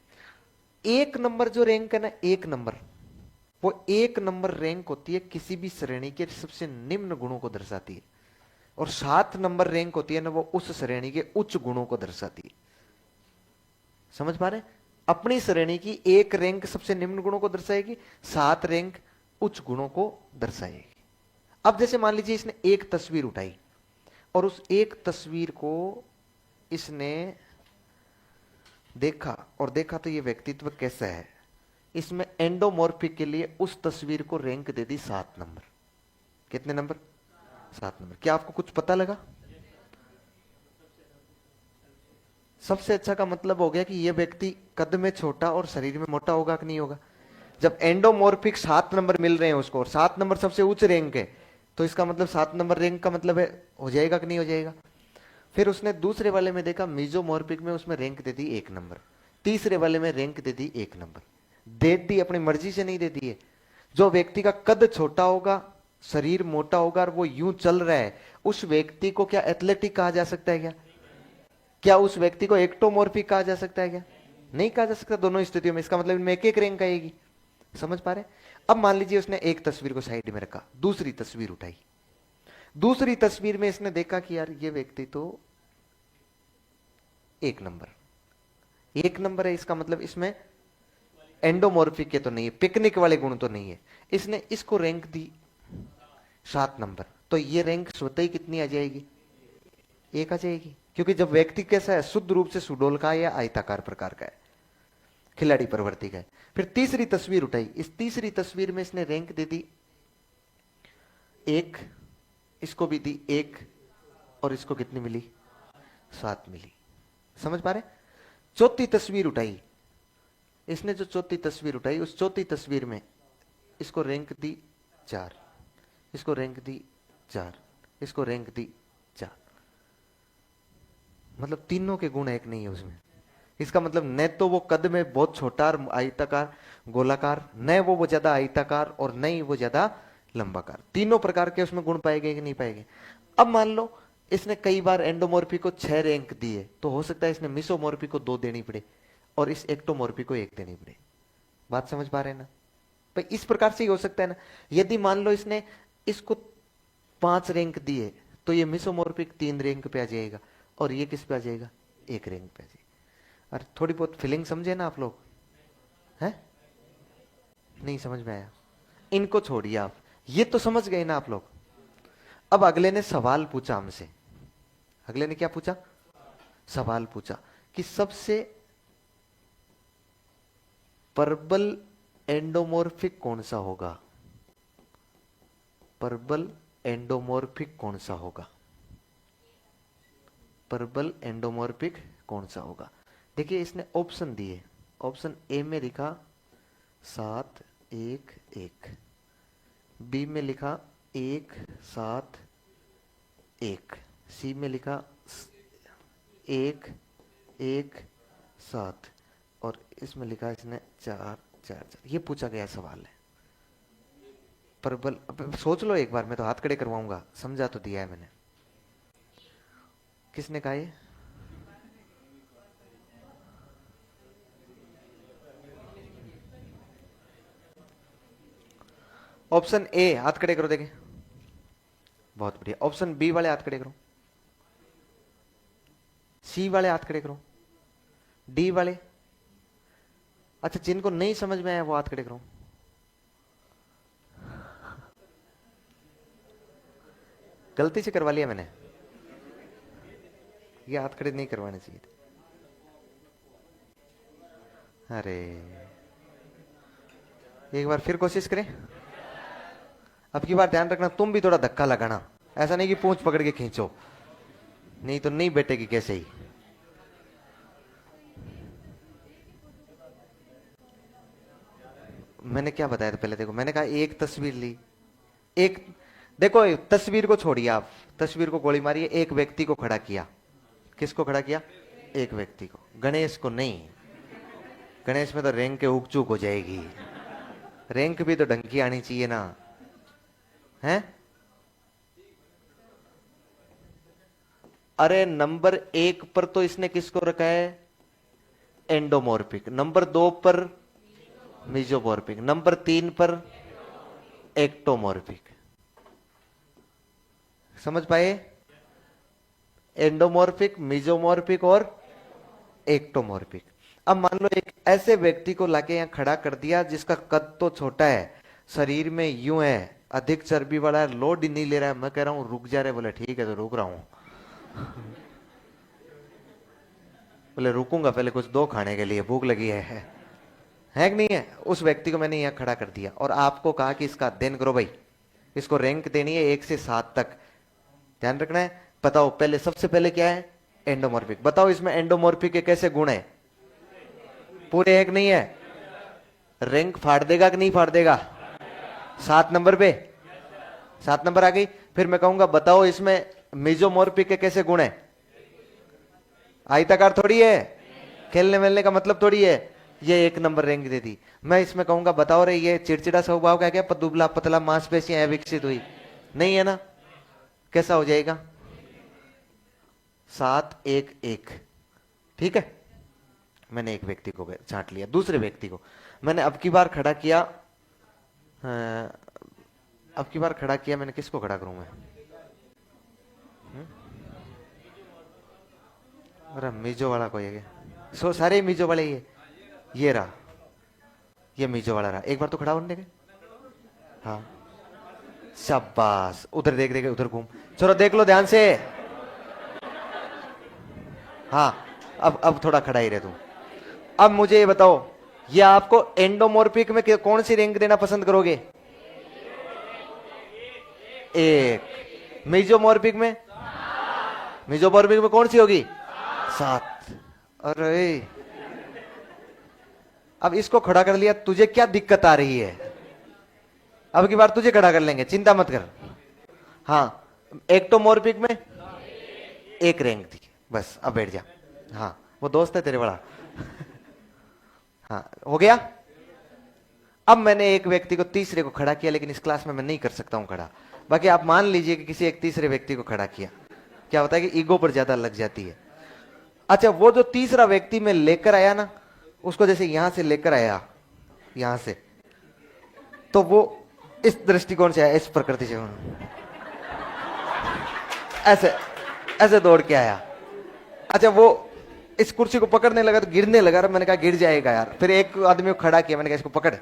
1 नंबर जो रैंक है ना, 1 नंबर, वो 1 नंबर रैंक होती है किसी भी श्रेणी के सबसे निम्न गुणों को दर्शाती है, और 7 नंबर रैंक होती है ना, वो उस श्रेणी के उच्च गुणों को दर्शाती है। समझ पा रहे हैं? अपनी श्रेणी की 1 रैंक सबसे निम्न गुणों को दर्शाएगी, 7 रैंक उच्च गुणों को दर्शाएगी। अब जैसे मान लीजिए इसने एक तस्वीर उठाई, और उस एक तस्वीर को इसने देखा, और देखा तो ये व्यक्तित्व कैसा है। इसमें एंडोमॉर्फिक के लिए उस तस्वीर को रैंक दे दी 7 नंबर। कितने नंबर? 7 नंबर। क्या आपको कुछ पता लगा? सबसे अच्छा का मतलब हो गया कि यह व्यक्ति कद में छोटा और शरीर में मोटा होगा कि नहीं होगा? जब एंडोमॉर्फिक 7 नंबर मिल रहे हैं उसको, और 7 नंबर सबसे उच्च रैंक है, तो इसका मतलब 7 नंबर रैंक का मतलब है, हो जाएगा कि नहीं हो जाएगा? फिर उसने दूसरे वाले में देखा, मिजोमॉर्फिक में, उसमें रैंक दे दी 1 नंबर। तीसरे वाले में रैंक दे दी 1 नंबर। दे दी, अपनी मर्जी से नहीं दे दी है। जो व्यक्ति का कद छोटा होगा, शरीर मोटा होगा, और वो यूं चल रहा है, उस व्यक्ति को क्या एथलेटिक कहा जा सकता है? क्या उस व्यक्ति को एक्टोमॉर्फिक कहा जा सकता है? क्या नहीं कहा जा सकता दोनों स्थितियों में। इसका मतलब इनमें एक एक रैंक आएगी। समझ पा रहे? अब मान लीजिए उसने एक तस्वीर को साइड में रखा, दूसरी तस्वीर उठाई। दूसरी तस्वीर में इसने देखा कि यार ये व्यक्ति तो 1 नंबर है, इसका मतलब इसमें एंडोमॉर्फिक के तो नहीं है, पिकनिक वाले गुण तो नहीं है। इसने इसको रैंक दी 7 नंबर, तो ये रैंक स्वतः ही कितनी आ जाएगी? 1 आ जाएगी, क्योंकि जब व्यक्ति कैसा है, शुद्ध रूप से सुडोल का या आयताकार प्रकार का है, खिलाड़ी प्रवृत्ति का है। फिर तीसरी तस्वीर उठाई, इस तीसरी तस्वीर में इसने रैंक दे दी 1, इसको भी दी 1, और इसको कितनी मिली? 7 मिली। समझ पा रहे? चौथी तस्वीर उठाई, इसने जो चौथी तस्वीर उठाई, उस चौथी तस्वीर में इसको रैंक दी 4, इसको रैंक दी 4, इसको रैंक दी 4। मतलब तीनों के गुण एक नहीं है उसमें। इसका मतलब न तो वो कद में बहुत छोटा आयताकार गोलाकार, न वो ज्यादा आयताकार, और न ही वो ज्यादा लंबाकार। तीनों प्रकार के उसमें गुण पाएंगे कि नहीं पाएंगे? अब मान लो इसने कई बार एंडोमॉर्फी को 6 रैंक दिए, तो हो सकता है इसने मिसोमॉर्फी को 2 देनी पड़े और इस एक्टोमॉर्फी को 1 देनी पड़े। बात समझ पा रहे हैं ना भाई? इस प्रकार से ही हो सकता है ना। यदि मान लो इसने इसको 5 रैंक दिए, तो ये मिसोमॉर्फिक 3 रैंक पे आ जाएगा, और ये किस पे आ जाएगा? 1 रैंक पे आ जाएगा। अरे थोड़ी बहुत फीलिंग समझे ना आप लोग? हैं? नहीं समझ में आया? इनको छोड़िए आप, ये तो समझ गए ना आप लोग। अब अगले ने सवाल पूछा हमसे। अगले ने क्या पूछा? सवाल पूछा कि सबसे प्रबल एंडोमॉर्फिक कौन सा होगा? प्रबल एंडोमॉर्फिक कौन सा होगा? प्रबल एंडोमॉर्फिक कौन सा होगा? देखिए इसने ऑप्शन दिए। ऑप्शन ए में लिखा 7 1 1, बी में लिखा 1 7 1, सी में लिखा 1 1 7, और इसमें लिखा इसने 4 4 4। ये पूछा गया सवाल है प्रबल। अब सोच लो एक बार, मैं तो हाथ खड़े करवाऊंगा, समझा तो दिया है मैंने। किसने कहा ये? ऑप्शन ए हाथ खड़े करो, देखें। बहुत बढ़िया। ऑप्शन बी वाले हाथ खड़े करो, सी वाले हाथ खड़े करो, डी वाले। अच्छा, जिनको नहीं समझ में आया वो हाथ खड़े करो। गलती से करवा लिया मैंने, ये हाथ खड़े नहीं करवाने चाहिए थे। अरे एक बार फिर कोशिश करें। अब की बार ध्यान रखना, तुम भी थोड़ा धक्का लगाना, ऐसा नहीं कि पूंछ पकड़ के खींचो, नहीं तो नहीं बैठेगी कैसे ही। मैंने क्या बताया था पहले? देखो मैंने कहा एक तस्वीर ली, एक देखो तस्वीर को छोड़िए आप, तस्वीर को गोली मारिए, एक व्यक्ति को खड़ा किया। किसको खड़ा किया? एक व्यक्ति को। गणेश को नहीं, गणेश में तो रैंक के उक चूक हो जाएगी, रैंक भी तो ढंग की आनी चाहिए ना, है? अरे नंबर 1 पर तो इसने किसको रखा है? एंडोमॉर्फिक। नंबर 2 पर मिजोमॉर्फिक। नंबर 3 पर एक्टोमॉर्फिक। समझ पाए? एंडोमॉर्फिक, मिजोमॉर्फिक और एक्टोमॉर्फिक। अब मान लो एक ऐसे व्यक्ति को लाके यहां खड़ा कर दिया जिसका कद तो छोटा है, शरीर में यूं है, अधिक चर्बी वाला है, लोड ही नहीं ले रहा है। मैं कह रहा हूं रुक जा रहे, बोले ठीक है तो रुक रहा हूं। बोले रुकूंगा, पहले कुछ दो खाने के लिए, भूख लगी है कि नहीं है? उस व्यक्ति को मैंने यहां खड़ा कर दिया और आपको कहा कि इसका अध्ययन करो भाई, इसको रैंक देनी है 1 से 7 तक, ध्यान रखना है। बताओ पहले, सबसे पहले क्या है? एंडोमॉर्फिक। बताओ इसमें एंडोमॉर्फिक के कैसे गुण है? पूरे 1 नहीं है, रैंक फाड़ देगा कि नहीं फाड़ देगा? 7 नंबर पे, 7 नंबर आ गई। फिर मैं कहूंगा बताओ इसमें मेजोमॉर्फिक के कैसे गुण है? आयताकार थोड़ी है, खेलने मिलने का मतलब थोड़ी है, ये 1 नंबर रैंक दे दी। मैं इसमें कहूंगा बताओ रे ये चिड़चिड़ा स्वभाव का क्या, दुबला पतला मांसपेशियां विकसित हुई नहीं है ना, कैसा हो जाएगा? 7 1 1। ठीक है, मैंने एक व्यक्ति को छांट लिया। दूसरे व्यक्ति को मैंने अब की बार खड़ा किया, अब की बार खड़ा किया मैंने, किसको खड़ा करूं मैं? अरे मीजो वाला कोई है? सो सारे मीजो वाले ये रहा, ये मीजो वाला रहा। एक बार तो खड़ा होने के। हाँ, शाबाश, उधर देख देख उधर घूम। चलो देख लो ध्यान से। हाँ, अब थोड़ा खड़ा ही रहे तू। अब मुझे ये बताओ, ये आपको एंडोमॉर्फिक में कौन सी रैंक देना पसंद करोगे? एक। मेजोमॉर्फिक में? मेजोमॉर्फिक में कौन सी होगी? सात। अरे अब इसको खड़ा कर लिया, तुझे क्या दिक्कत आ रही है? अब की बार तुझे खड़ा कर लेंगे, चिंता मत कर। हाँ, एक्टोमॉर्फिक में एक रैंक थी, बस अब बैठ जा। हाँ, वो दोस्त है तेरे बड़ा। हाँ, हो गया। अब मैंने एक व्यक्ति को, तीसरे को खड़ा किया, लेकिन इस क्लास में मैं नहीं कर सकता हूं खड़ा। बाकी आप मान लीजिए कि किसी एक तीसरे व्यक्ति को खड़ा किया, क्या होता है कि ईगो पर ज्यादा लग जाती है। अच्छा, वो जो तीसरा व्यक्ति मैं लेकर आया ना, उसको जैसे यहां से लेकर आया, यहां से, तो वो इस दृष्टिकोण से आया, इस प्रकृति से, ऐसे ऐसे दौड़ के आया। अच्छा, वो इस कुर्सी को पकड़ने लगा तो गिरने लगा। मैंने कहा गिर जाएगा यार। फिर एक आदमी को खड़ा किया, मैंने कहा इसको पकड़।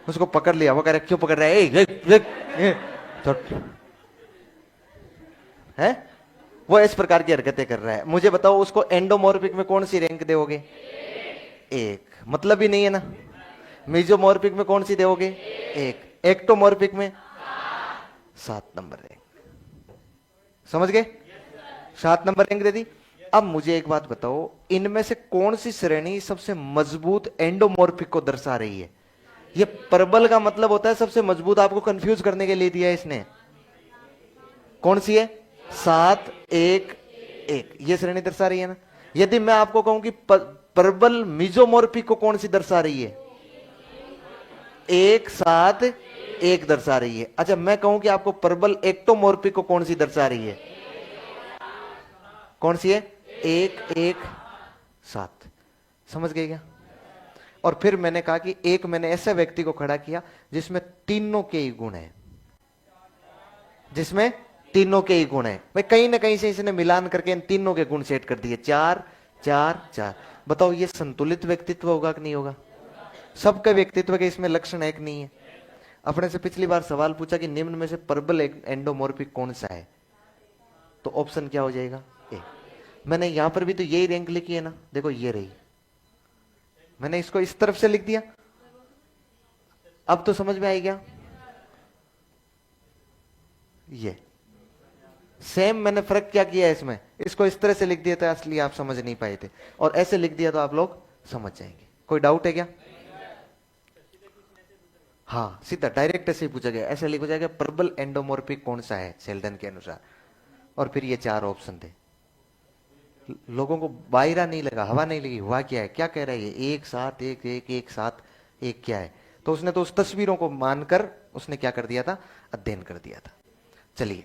उसको पकड़ लिया। वो कह रहा क्यों पकड़ रहा है? है, वो इस प्रकार की हरकतें कर रहा है। मुझे बताओ, उसको एंडोमॉर्फिक में कौन सी रैंक दोगे? एक। मतलब ही नहीं है ना। मेजोमॉर्फिक में कौन सी दोगे? एक। एक्टोमॉर्फिक में 7 नंबर रैंक। समझ गए? 7 नंबर रैंक दे दी। अब मुझे एक बात बताओ, इनमें से कौन सी श्रेणी सबसे मजबूत एंडोमॉर्फिक को दर्शा रही है? ये प्रबल का मतलब होता है सबसे मजबूत, आपको कंफ्यूज करने के लिए दिया है इसने। कौन सी है? 7 1 1, ये श्रेणी दर्शा रही है ना। यदि मैं आपको कहूं कि प्रबल मिजोमॉर्फिक को कौन सी दर्शा रही है? 1 7 1 दर्शा रही है। अच्छा, मैं कहूं कि आपको प्रबल एक्टोमॉर्फिक को कौन सी दर्शा रही है? कौन सी है? 1 1 7। समझ गए क्या? और फिर मैंने कहा कि एक मैंने ऐसे व्यक्ति को खड़ा किया जिसमें तीनों के ही गुण है, जिसमें तीनों के ही गुण है। भाई कहीं ना कहीं से इसने मिलान करके इन तीनों के गुण सेट कर दिए, 4 4 4। बताओ, ये संतुलित व्यक्तित्व होगा कि नहीं होगा? सबका व्यक्तित्व के इसमें लक्षण है कि नहीं है? अपने से पिछली बार सवाल पूछा कि निम्न में से प्रबल एंडोमॉर्फिक कौन सा है, तो ऑप्शन क्या हो जाएगा? ए। मैंने यहां पर भी तो यही रैंक लिखी है ना, देखो ये रही। मैंने इसको इस तरफ से लिख दिया। अब तो समझ में आई क्या? ये सेम मैंने फर्क क्या किया है इसमें, इसको इस तरह से लिख दिया था, असली आप समझ नहीं पाए थे, और ऐसे लिख दिया तो आप लोग समझ जाएंगे। कोई डाउट है क्या? हाँ, सीधा डायरेक्ट ऐसे ही पूछा गया, ऐसे लिखा जाएगा प्रबल एंडोमॉर्फिक कौन सा है शेल्डन के अनुसार, और फिर ये 4 ऑप्शन थे। लोगों को बायरा नहीं लगा, हवा नहीं लगी, हुआ क्या है, क्या कह रहा है ये? 1 7 1 1 1 7 1 क्या है? तो उसने तो उस तस्वीरों को मानकर उसने क्या कर दिया था? अध्ययन कर दिया था। चलिए,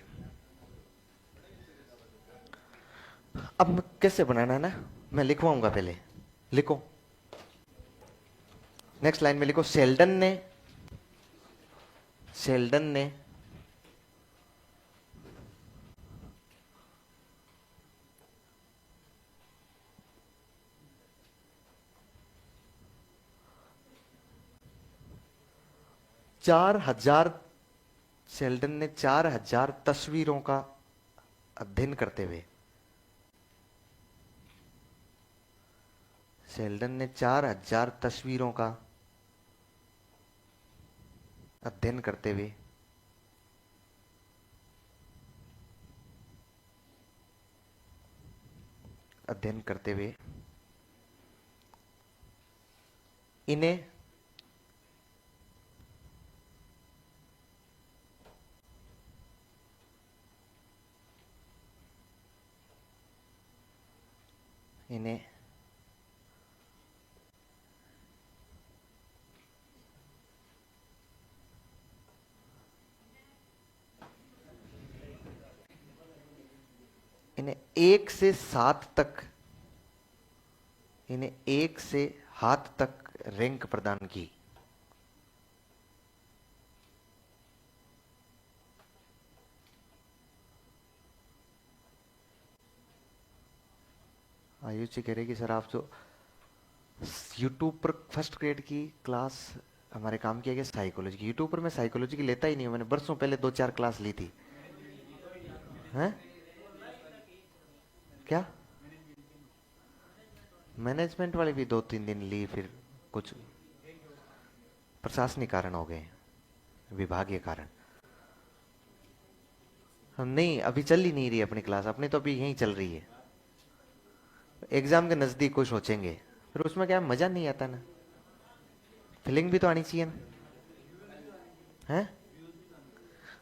अब कैसे बनाना है ना, मैं लिखवाऊंगा, पहले लिखो। नेक्स्ट लाइन में लिखो, शेल्डन ने 4000 शेल्डन ने 4000 तस्वीरों का अध्ययन करते हुए, शेल्डन ने 4000 तस्वीरों का अध्ययन करते हुए इन्हें इन्हें इन्हें 1 से 7 तक, इन्हें 1 से 7 तक रैंक प्रदान की। आयुष जी कह रहे कि सर आप जो यूट्यूब पर फर्स्ट ग्रेड की क्लास हमारे काम किया गया साइकोलॉजी की, यूट्यूब पर मैं साइकोलॉजी की लेता ही नहीं हूँ, मैंने बरसों पहले 2-4 क्लास ली थी। हैं? क्या? मैनेजमेंट वाली भी 2-3 दिन ली, फिर कुछ प्रशासनिक कारण हो गए, विभागीय कारण। हम नहीं, अभी चल ही नहीं रही अपनी क्लास, अपनी तो अभी यहीं चल रही है। एग्जाम के नजदीक कुछ सोचेंगे, फिर उसमें क्या मजा नहीं आता ना, फीलिंग भी तो आनी चाहिए ना। है?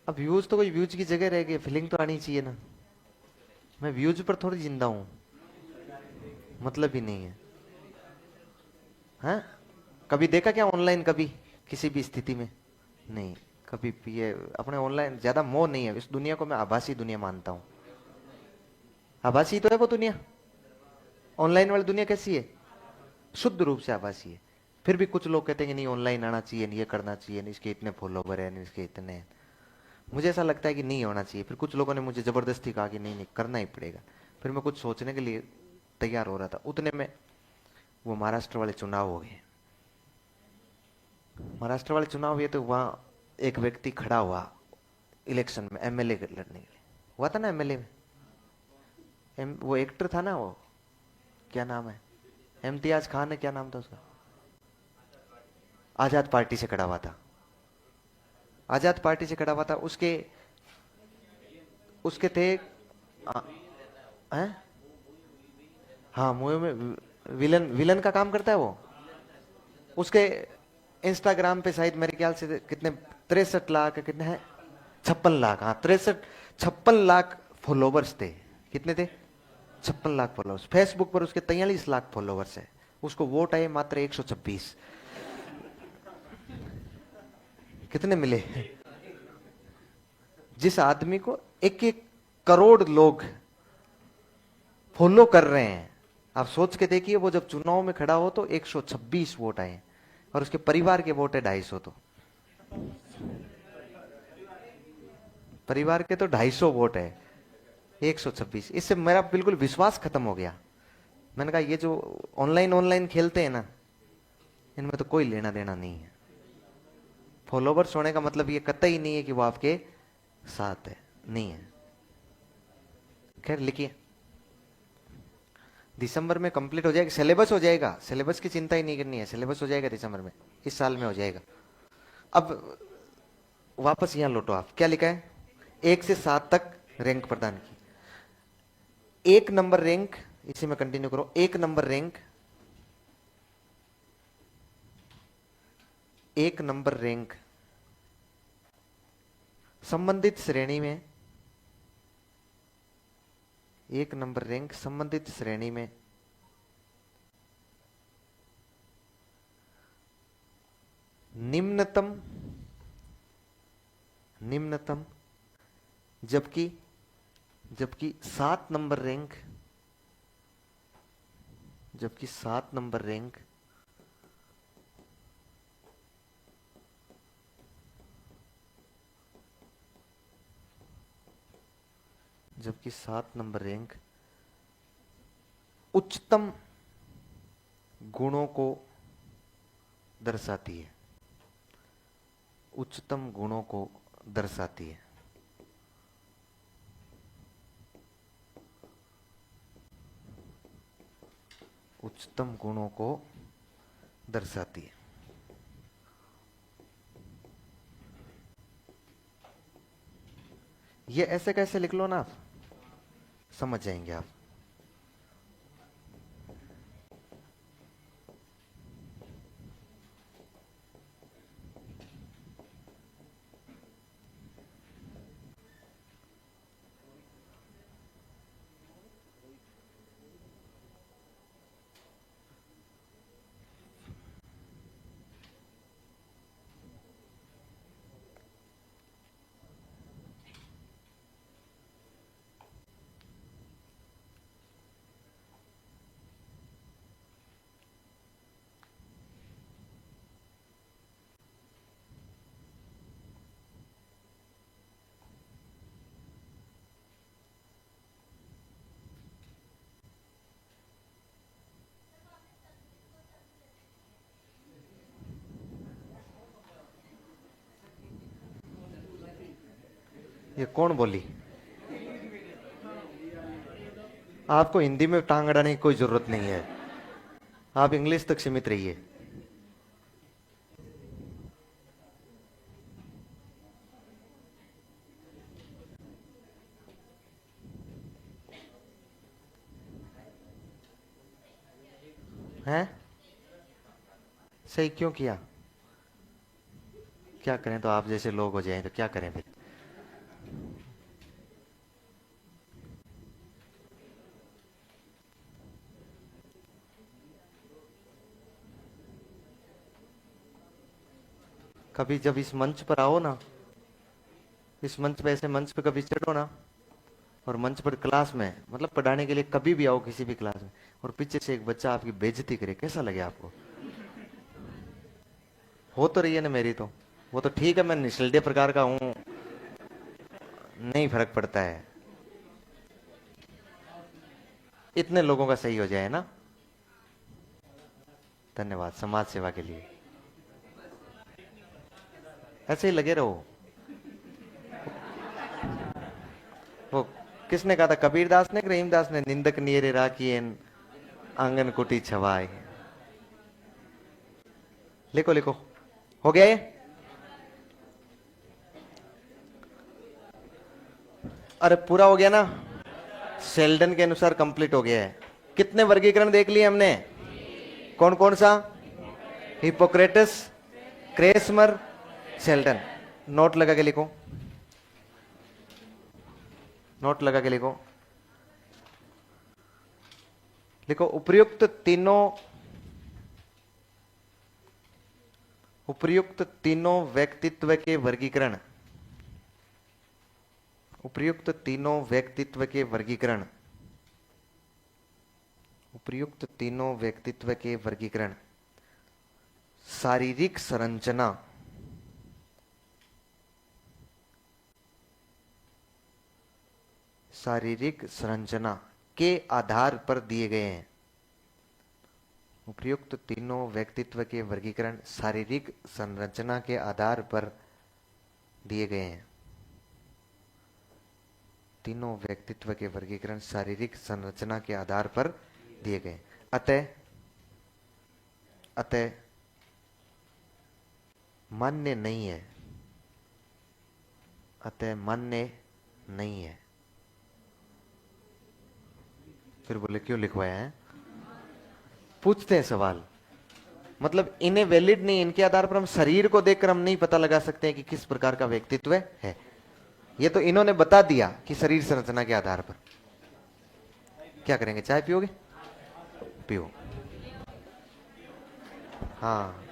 अब व्यूज तो कोई व्यूज की जगह रह गई, फीलिंग तो आनी चाहिए ना। मैं व्यूज पर थोड़ी जिंदा हूं, मतलब ही नहीं है। हैं? कभी देखा क्या ऑनलाइन, कभी किसी भी स्थिति में? नहीं। कभी भी ये अपने ऑनलाइन ज्यादा मोह नहीं है, इस दुनिया को मैं आभासी दुनिया मानता हूँ। आभासी तो है वो दुनिया, ऑनलाइन वाली दुनिया कैसी है? शुद्ध रूप से आभासी है। फिर भी कुछ लोग कहते हैं कि नहीं ऑनलाइन आना चाहिए, नहीं ये करना चाहिए, नहीं इसके इतने फॉलोवर है, नहीं इसके इतने। मुझे ऐसा लगता है कि नहीं होना चाहिए, फिर कुछ लोगों ने मुझे जबरदस्ती कहा कि नहीं नहीं करना ही पड़ेगा। फिर मैं कुछ सोचने के लिए तैयार हो रहा था, उतने में वो महाराष्ट्र वाले चुनाव हो गए। महाराष्ट्र वाले चुनाव हुए तो वहां एक व्यक्ति खड़ा हुआ इलेक्शन में, एमएलए लड़ने के लिए हुआ था ना, एमएलए में। वो एक्टर था ना, वो क्या नाम है, इम्तियाज खान है, क्या नाम था उसका? आजाद पार्टी से खड़ा हुआ था, आजाद पार्टी से खड़ा हुआ था। उसके उसके थे आ, हैं? हाँ, मूवी में विलन विलन का काम करता है वो। उसके इंस्टाग्राम पे शायद मेरे ख्याल से कितने 63 लाख कितने हैं, 56 लाख, हाँ 56 लाख फॉलोवर्स थे। कितने थे? 56 लाख फॉलोवर्स। फेसबुक पर उसके 43 लाख फॉलोवर्स है। उसको वोट आए मात्र 126। कितने मिले? जिस आदमी को 1-1 करोड़ लोग फॉलो कर रहे हैं, आप सोच के देखिए, वो जब चुनाव में खड़ा हो तो 126 वोट आए, और उसके परिवार के वोट है 250। तो परिवार के तो 250 वोट है, 126। इससे मेरा बिल्कुल विश्वास खत्म हो गया। मैंने कहा ये जो ऑनलाइन ऑनलाइन खेलते हैं ना, इनमें तो कोई लेना देना नहीं है। फॉलोवर्स होने का मतलब ये कतई नहीं है कि वो आपके साथ है, नहीं है। खैर लिखिए, दिसंबर में कंप्लीट हो जाएगा, सिलेबस हो जाएगा, सिलेबस की चिंता ही नहीं करनी है, सिलेबस हो जाएगा दिसंबर में, इस साल में हो जाएगा। अब वापस यहां लौटो, आप क्या लिखा है? 1 से 7 तक रैंक प्रदान की। 1 नंबर रैंक, इसी में कंटिन्यू करो। 1 नंबर रैंक, 1 नंबर रैंक संबंधित श्रेणी में, 1 नंबर रैंक संबंधित श्रेणी में निम्नतम, निम्नतम, जबकि जबकि 7 नंबर रैंक, जबकि 7 नंबर रैंक जबकि 7 नंबर रैंक उच्चतम गुणों को दर्शाती है, उच्चतम गुणों को दर्शाती है। उच्चतम गुणों को दर्शाती है। ये ऐसे कैसे लिख लो ना, आप समझ जाएंगे आप। ये कौन बोली? आपको हिंदी में टांग अड़ाने की कोई जरूरत नहीं है, आप इंग्लिश तक सीमित रहिए। हैं? सही क्यों किया? क्या करें, तो आप जैसे लोग हो जाएं तो क्या करें फिर? कभी जब इस मंच पर आओ ना, इस मंच पे, ऐसे मंच पे कभी चढ़ो ना, और मंच पर क्लास में, मतलब पढ़ाने के लिए कभी भी आओ किसी भी क्लास में, और पीछे से एक बच्चा आपकी बेइज्जती करे, कैसा लगे आपको? हो तो रही है ना मेरी तो, वो तो ठीक है, मैं निष्ठल्य प्रकार का हूं, नहीं फर्क पड़ता है। इतने लोगों का सही हो जाए ना। धन्यवाद समाज सेवा के लिए। ऐसे ही लगे रहो। वो किसने कहा था, कबीरदास ने कि रहीमदास ने? निंदक नियरे राखिएन आंगन कुटी छवाए। लिखो लिखो, हो गया ये? अरे पूरा हो गया ना? शेल्डन के अनुसार कंप्लीट हो गया है। कितने वर्गीकरण देख लिए हमने? कौन कौन सा? Hippocrates, क्रेसमर, Sheldon. नोट लगा के लिखो, नोट लगा के लिखो। लिखो, उपर्युक्त तीनों व्यक्तित्व के वर्गीकरण, उपर्युक्त तीनों व्यक्तित्व के वर्गीकरण, उपर्युक्त तीनों व्यक्तित्व के वर्गीकरण शारीरिक संरचना, शारीरिक संरचना के आधार पर दिए गए हैं। उपर्युक्त तीनों व्यक्तित्व के वर्गीकरण शारीरिक संरचना के आधार पर दिए गए हैं। तीनों व्यक्तित्व के वर्गीकरण शारीरिक संरचना के आधार पर दिए गए। अतः अतः मान्य नहीं है, अतः मान्य नहीं है। फिर बोले क्यों लिखवाया है? पूछते हैं सवाल, मतलब इन्हें वैलिड नहीं, इनके आधार पर हम शरीर को देखकर हम नहीं पता लगा सकते हैं कि किस प्रकार का व्यक्तित्व है। ये तो इन्होंने बता दिया कि शरीर संरचना के आधार पर। क्या करेंगे, चाय पियोगे? पियो। हाँ